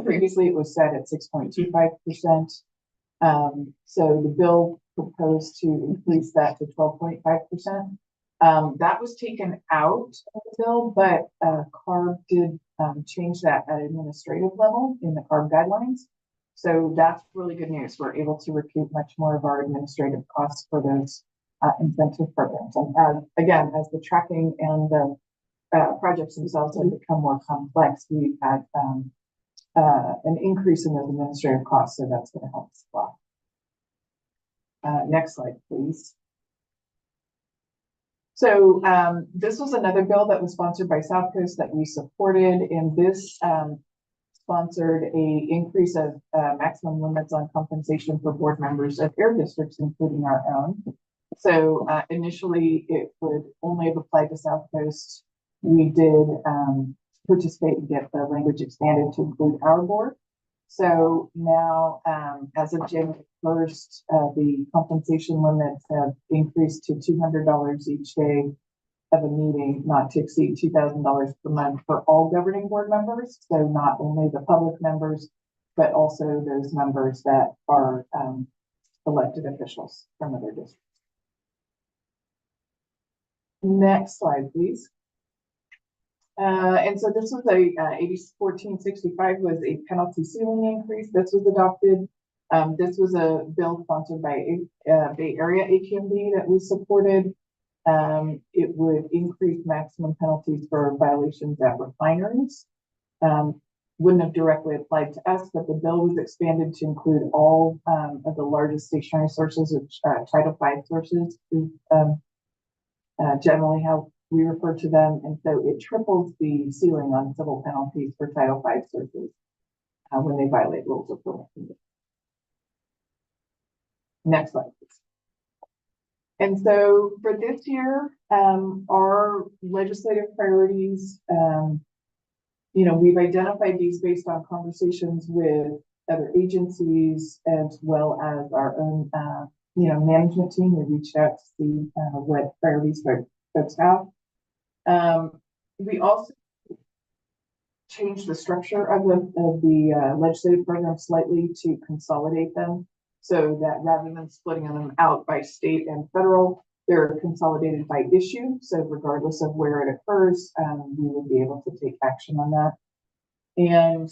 previously it was set at 6.25%. So the bill proposed to increase that to 12.5%. That was taken out of the bill, but CARB did change that at administrative level in the CARB guidelines. So that's really good news. We're able to recoup much more of our administrative costs for those incentive programs. And again, as the tracking and the projects themselves have become more complex, we've had an increase in those administrative costs, so that's going to help us a lot. Next slide, please. So this was another bill that was sponsored by South Coast that we supported, and this sponsored a increase of maximum limits on compensation for board members of air districts, including our own. So initially, it would only have applied to South Coast. We did participate and get the language expanded to include our board. So now, as of January 1st, the compensation limits have increased to $200 each day of a meeting, not to exceed $2,000 per month for all governing board members. So not only the public members, but also those members that are elected officials from other districts. Next slide, please. And so this was a AB 1465 was a penalty ceiling increase. This was adopted. This was a bill sponsored by Bay Area APCD that we supported. It would increase maximum penalties for violations at refineries. Wouldn't have directly applied to us, but the bill was expanded to include all of the largest stationary sources, which Title V sources is generally how we refer to them. And so it triples the ceiling on civil penalties for Title V sources when they violate rules of permit. Next slide, please. And so for this year, our legislative priorities, we've identified these based on conversations with other agencies as well as our own, management team. We reached out to see what priorities folks have. We also changed the structure of the legislative program slightly to consolidate them, so that rather than splitting them out by state and federal, they're consolidated by issue. So regardless of where it occurs, we will be able to take action on that. And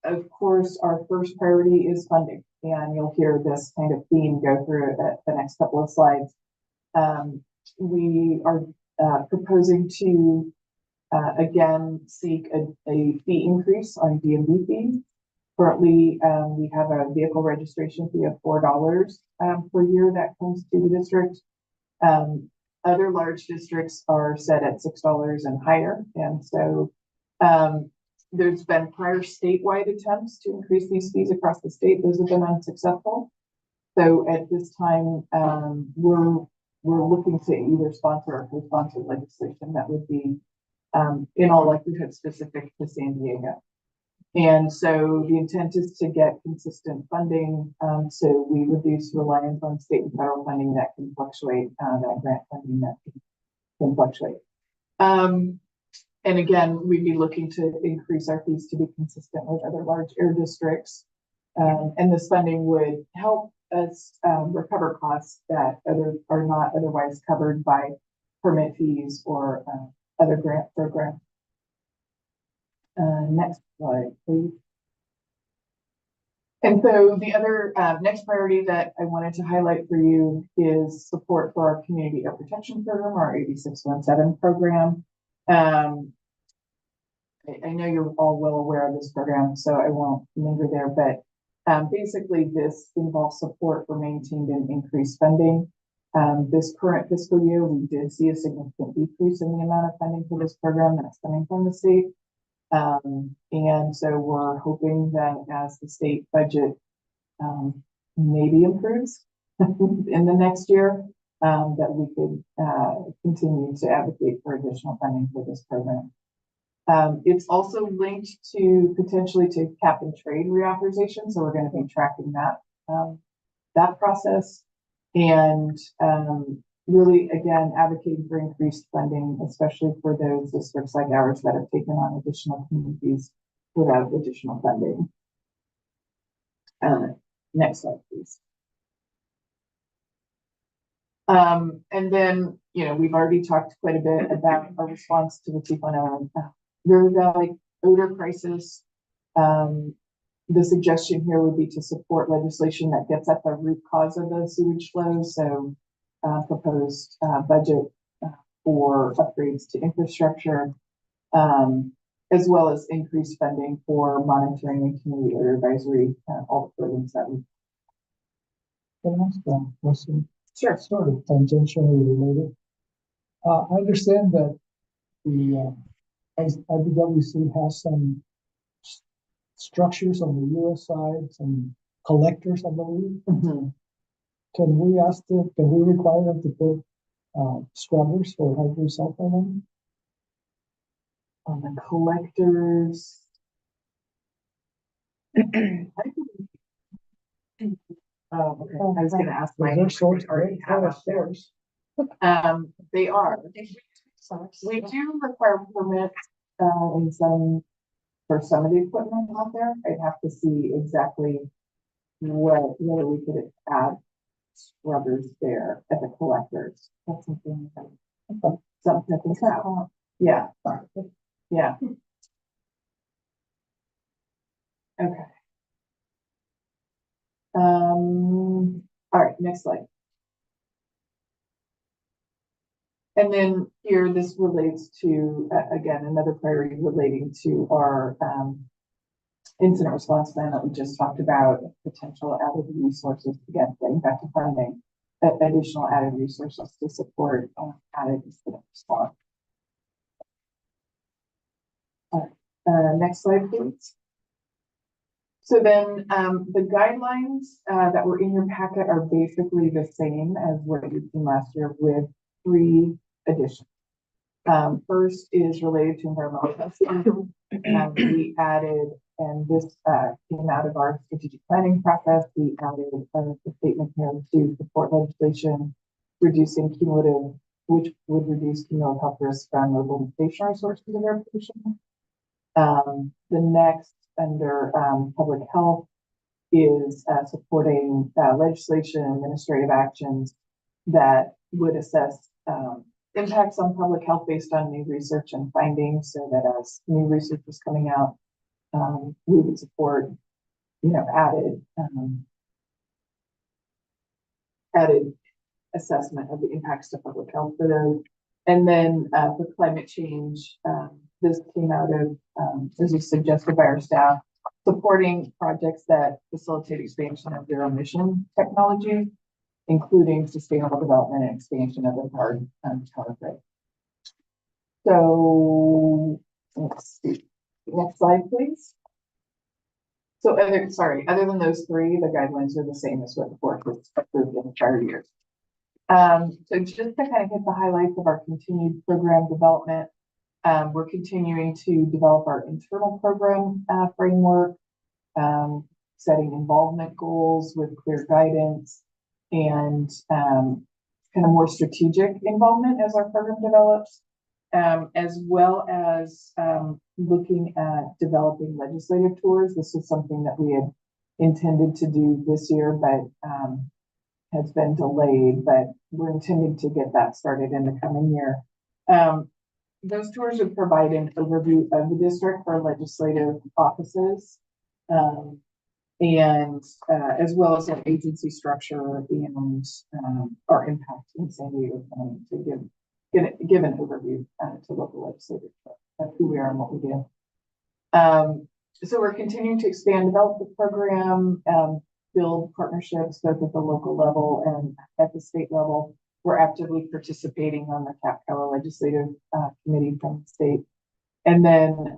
of course, our first priority is funding. And you'll hear this kind of theme go through the next couple of slides. We are proposing to, again, seek a fee increase on DMV fees. Currently, we have a vehicle registration fee of $4 per year that comes to the district. Other large districts are set at $6 and higher. And so there's been prior statewide attempts to increase these fees across the state. Those have been unsuccessful. So at this time, we're looking to either sponsor or co-sponsor legislation that would be, in all likelihood, specific to San Diego. And so the intent is to get consistent funding, so we reduce reliance on state and federal funding that can fluctuate, that grant funding that can fluctuate. And again, we'd be looking to increase our fees to be consistent with other large air districts. And this funding would help us recover costs that are not otherwise covered by permit fees or other grant programs. Next slide, please. And so the other next priority that I wanted to highlight for you is support for our community air protection program, our AB 617 program. I know you're all well aware of this program, so I won't linger there, but basically this involves support for maintained and increased funding. This current fiscal year, we did see a significant decrease in the amount of funding for this program that's coming from the state. And so we're hoping that as the state budget maybe improves in the next year, that we could continue to advocate for additional funding for this program. It's also linked to potentially to cap and trade reauthorization. So we're going to be tracking that process and really, again, advocating for increased funding, especially for those districts like ours that have taken on additional communities without additional funding. Next slide, please. And then, we've already talked quite a bit about our response to the Tijuana River Valley odor crisis. The suggestion here would be to support legislation that gets at the root cause of the sewage flow. So proposed budget for upgrades to infrastructure, as well as increased funding for monitoring and community odor advisory, all the programs that we. Can I ask a question? Sure. Sort of tangentially related. I understand that the IBWC has some structures on the US side, some collectors, I believe. Can we require them to put scrubbers for hydrosulfide on the collectors? Oh, okay. I was gonna ask my. Already have up there. They are. We do require permits in some, for some of the equipment out there. I'd have to see exactly whether we could add scrubbers there at the collectors. That's something to think about. Yeah. Yeah. Okay. All right, next slide. And then here, this relates to, again, another priority relating to our incident response plan that we just talked about, potential added resources, again, getting back to funding, additional added resources to support added incident response. All right, next slide, please. So then the guidelines that were in your packet are basically the same as what you've seen last year with 3 additions. First is related to environmental testing. We added, and this came out of our strategic planning process, we added a statement here to support legislation reducing cumulative, which would reduce cumulative health risks from local stationary sources of air pollution. The next under public health is supporting legislation and administrative actions that would assess impacts on public health based on new research and findings, so that as new research is coming out, we would support, added assessment of the impacts to public health for those. And then for climate change, this came out of, as was suggested by our staff, supporting projects that facilitate expansion of zero emission technology, including sustainable development and expansion of the power grid. So let's see. Next slide, please. So other than those 3, the guidelines are the same as what the board was approved in the prior years. So just to kind of hit the highlights of our continued program development, we're continuing to develop our internal program framework, setting involvement goals with clear guidance, and kind of more strategic involvement as our program develops, as well as looking at developing legislative tours. This is something that we had intended to do this year, but has been delayed, but we're intending to get that started in the coming year. Those tours would provide an overview of the district for legislative offices, and as well as our agency structure and our impact in San Diego County, to give an overview to local legislators of who we are and what we do. So we're continuing to expand, develop the program, build partnerships both at the local level and at the state level. We're actively participating on the CapCala legislative committee from the state, and then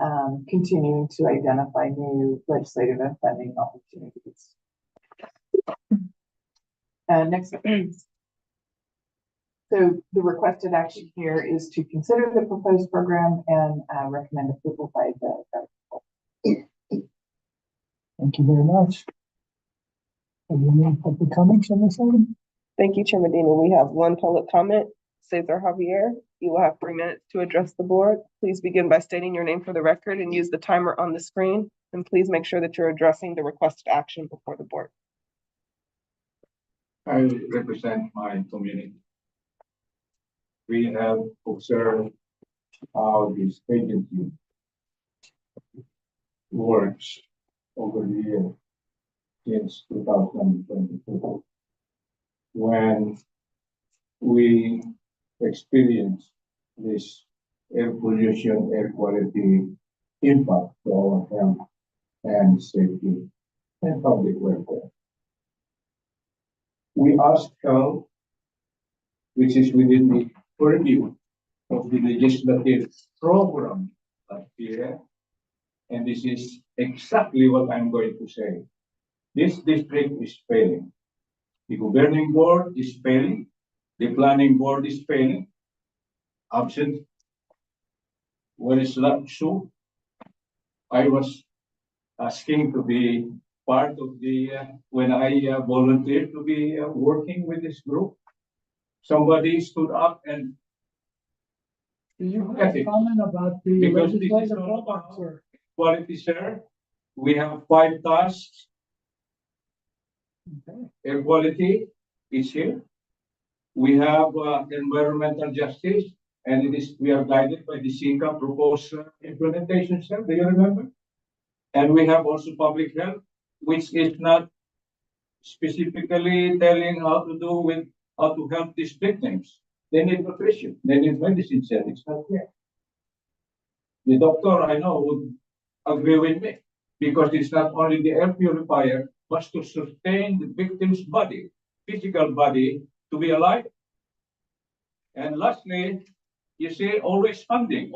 continuing to identify new legislative and funding opportunities. Next, please. So the requested action here is to consider the proposed program and recommend approval by the. Thank you very much. Have you any public comments on this item? Thank you, Chair Medina. We have 1 public comment. Cesar Javier, you will have 3 minutes to address the board. Please begin by stating your name for the record and use the timer on the screen. And please make sure that you're addressing the requested action before the board. I represent my community. We have observed how this agency works over the years since 2022. When we experience this air pollution, air quality impact to our health and safety and public welfare. We asked health, which is within the purview of the legislative program last year, and this is exactly what I'm going to say. This district is failing. The governing board is failing. The planning board is failing. Absent. Where is Sue? I was asking to be part of the, when I volunteered to be working with this group. Somebody stood up and Do you have a comment about the because this is legislative all program, about sir? quality, sir. We have 5 tasks. Okay. Air quality is here. We have environmental justice, and we are guided by the SICA proposed implementation, sir. Do you remember? And we have also public health, which is not specifically telling how to help these victims. They need nutrition, they need medicine, sir. It's not there. The doctor I know would agree with me because it's not only the air purifier, but to sustain the victim's body, physical body, to be alive. And lastly, you see, always funding,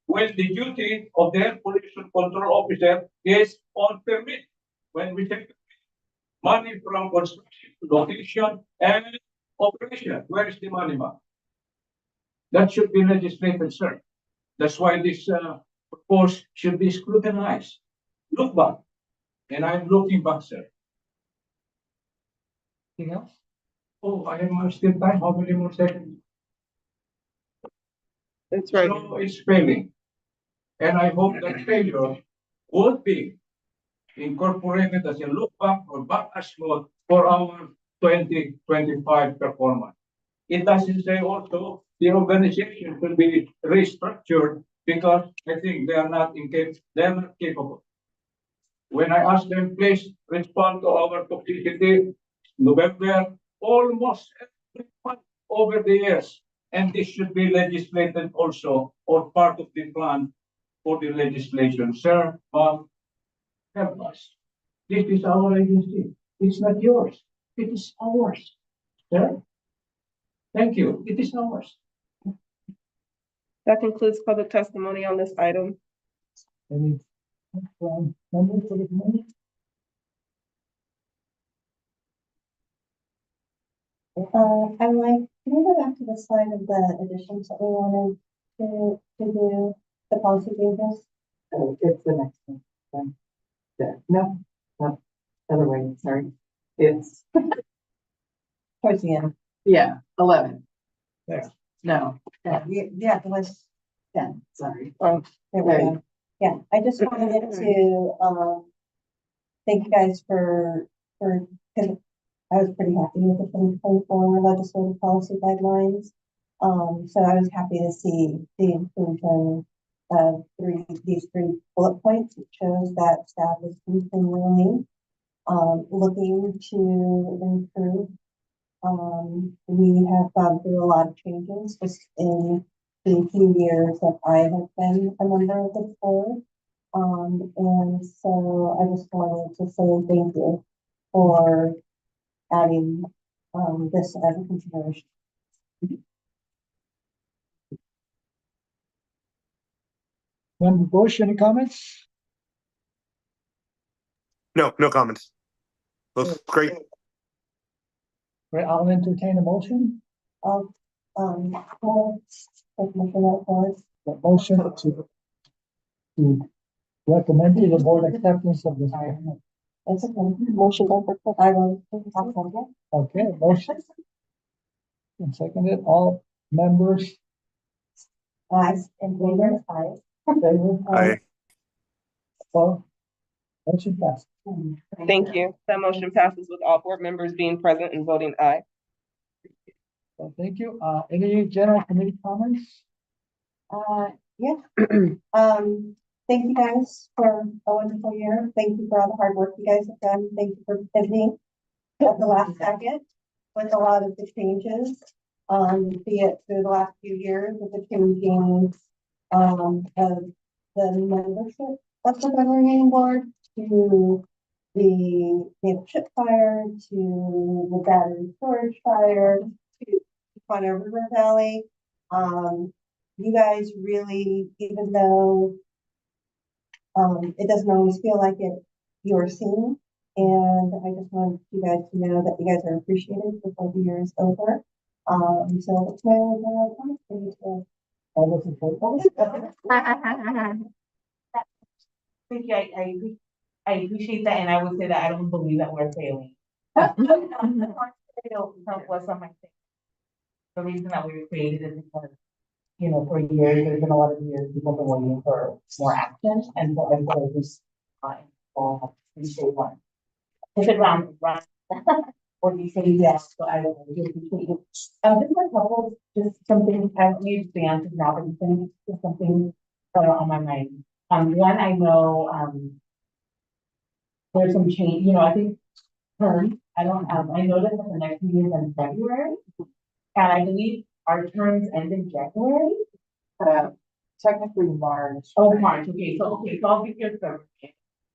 when the duty of the air pollution control officer is on permit. When we take money from construction, location, and operation, where is the money, ma'am? That should be legislated, sir. That's why this proposal should be scrutinized. Look back, and I'm looking back, sir. Anything else? Oh, I am still time. How many more seconds? That's right. So it's failing. And I hope that failure would be incorporated as a look back or backlash mode for our 2025 performance. It doesn't say also the organization should be restructured because I think they are not capable. When I asked them, please respond to our toxicity, November, almost every month over the years. And this should be legislated also or part of the plan for the legislation. Sir, help us. This is our agency. It's not yours. It is ours. Sir, thank you. It is ours. That concludes public testimony on this item. Any members for the committee? I'm like, can we go back to the slide of the additions that we wanted to do, the policy changes? Oh, it's the next one. No, other way, sorry. It's, Towards the end. yeah, 11. There. No, Yeah, it was 10. sorry. There we go. Yeah, I just wanted to, thank you guys for, because I was pretty happy with the 2024 legislative policy guidelines. So I was happy to see the inclusion of these three bullet points. It shows that staff is continually looking to improve. We have gone through a lot of changes just in the few years that I have been a member of the board. And so I just wanted to say thank you for adding this as a consideration. Member Bush, any comments? No, no comments. Looks great. Right, I'll entertain a motion. The motion to recommend to the board acceptance of this. It's a motion. I will. Okay, motion. And seconded, all members. Aye. In favor? Aye. Favor? Aye. Well, motion passed. Thank you. That motion passes with all board members being present and voting aye. Well, thank you. Any general committee comments? Yeah. Thank you guys for a wonderful year. Thank you for all the hard work you guys have done. Thank you for pivoting at the last second. with a lot of the changes. Be it through the last few years with the changing, of the membership of the governing board to the naval ship fire, to the battery storage fire, to Tijuana River Valley. You guys really, even though it doesn't always feel like it, you're seen. And I just want you guys to know that you guys are appreciated before the year is over. So that's my only general comment. All those in favor? Thank you, I appreciate that, and I would say that I don't believe that we're failing. That was on my thing. The reason that we were created is because, you know, for years, there's been a lot of years, people have been waiting for more action, and so I thought it was time for appreciate one. Hit the ground, run. Or you say yes, so I don't really appreciate it. Just a couple, just something, I don't need the answers now, but just something that are on my mind. One, I know, there's some change, you know, I think terms, I noticed that the next meeting is in February. And I believe our terms end in January. Technically March. Oh, March, okay, so I'll be here for,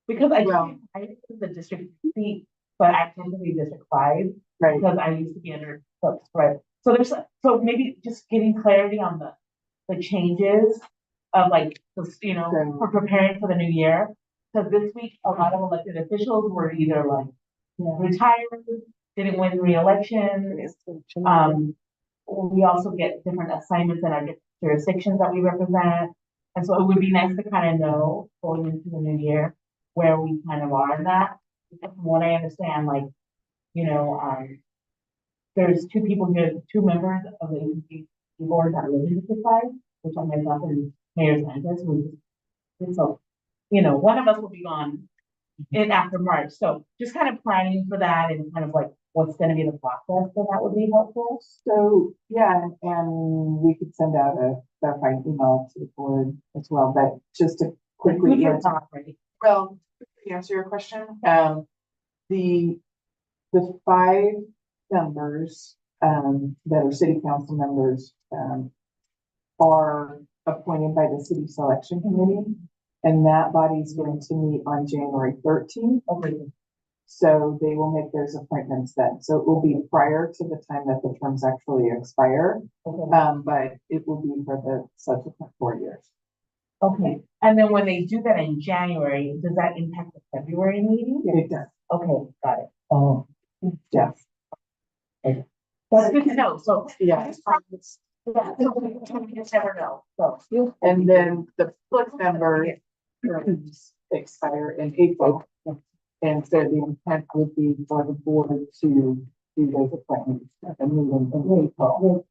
because I think the district seat, but I tend to be District 5. Right. Because I used to be under folks, right? So so maybe just getting clarity on the changes of like, you know, for preparing for the new year. Because this week, a lot of elected officials were either like retired, didn't win re-election. We also get different assignments in our different jurisdictions that we represent. And so it would be nice to kind of know going into the new year where we kind of are in that. Because from what I understand, like, you know, there's two people here, two members of the APCD board that live in the side, which are myself and Mayor Sanchez, so, you know, one of us will be gone in after March. So just kind of planning for that and kind of like what's going to be the process, so that would be helpful. So, yeah, and we could send out a clarified email to the board as well, but just to quickly answer your question, the 5 members, that are city council members, are appointed by the city selection committee, and that body is going to meet on January 13th. Okay. So they will make those appointments then. So it will be prior to the time that the terms actually expire. Okay. But it will be for the subsequent 4 years. Okay. And then when they do that in January, does that impact the February meeting? Yeah, it does. Okay, got it. Yes. Okay. That's good to know. So yeah. You just never know. So and then the foot members expire in April. And so the intent would be for the board to do those appointments and move them in April.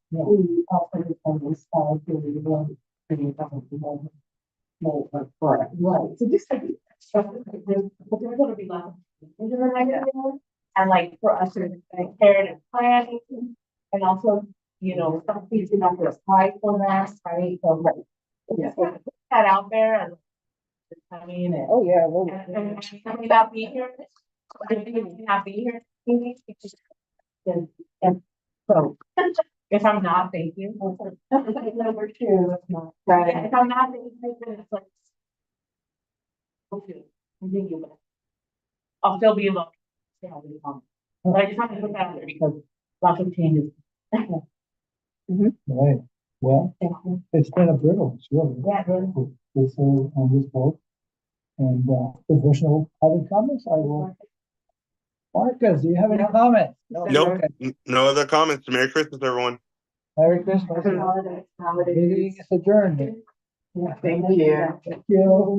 Correct. Right. So just like, there's going to be lots of and like for us to prepare and plan, and also, you know, some people have to apply for that, right? So yeah, put that out there and I mean, and somebody not be here, not be here, and so if I'm not, thank you. Number 2, if I'm not, thank you, then it's like, okay, continue, but I'll still be alone. But I just have to put that out there because lots of changes. Right. Well, it's been a privilege, really. Yeah, really. To serve on this board. And additional other comments, I will. Marcus, do you have any comments? Nope. No other comments. Merry Christmas, everyone. Merry Christmas. Meeting is adjourned. Thank you. Thank you.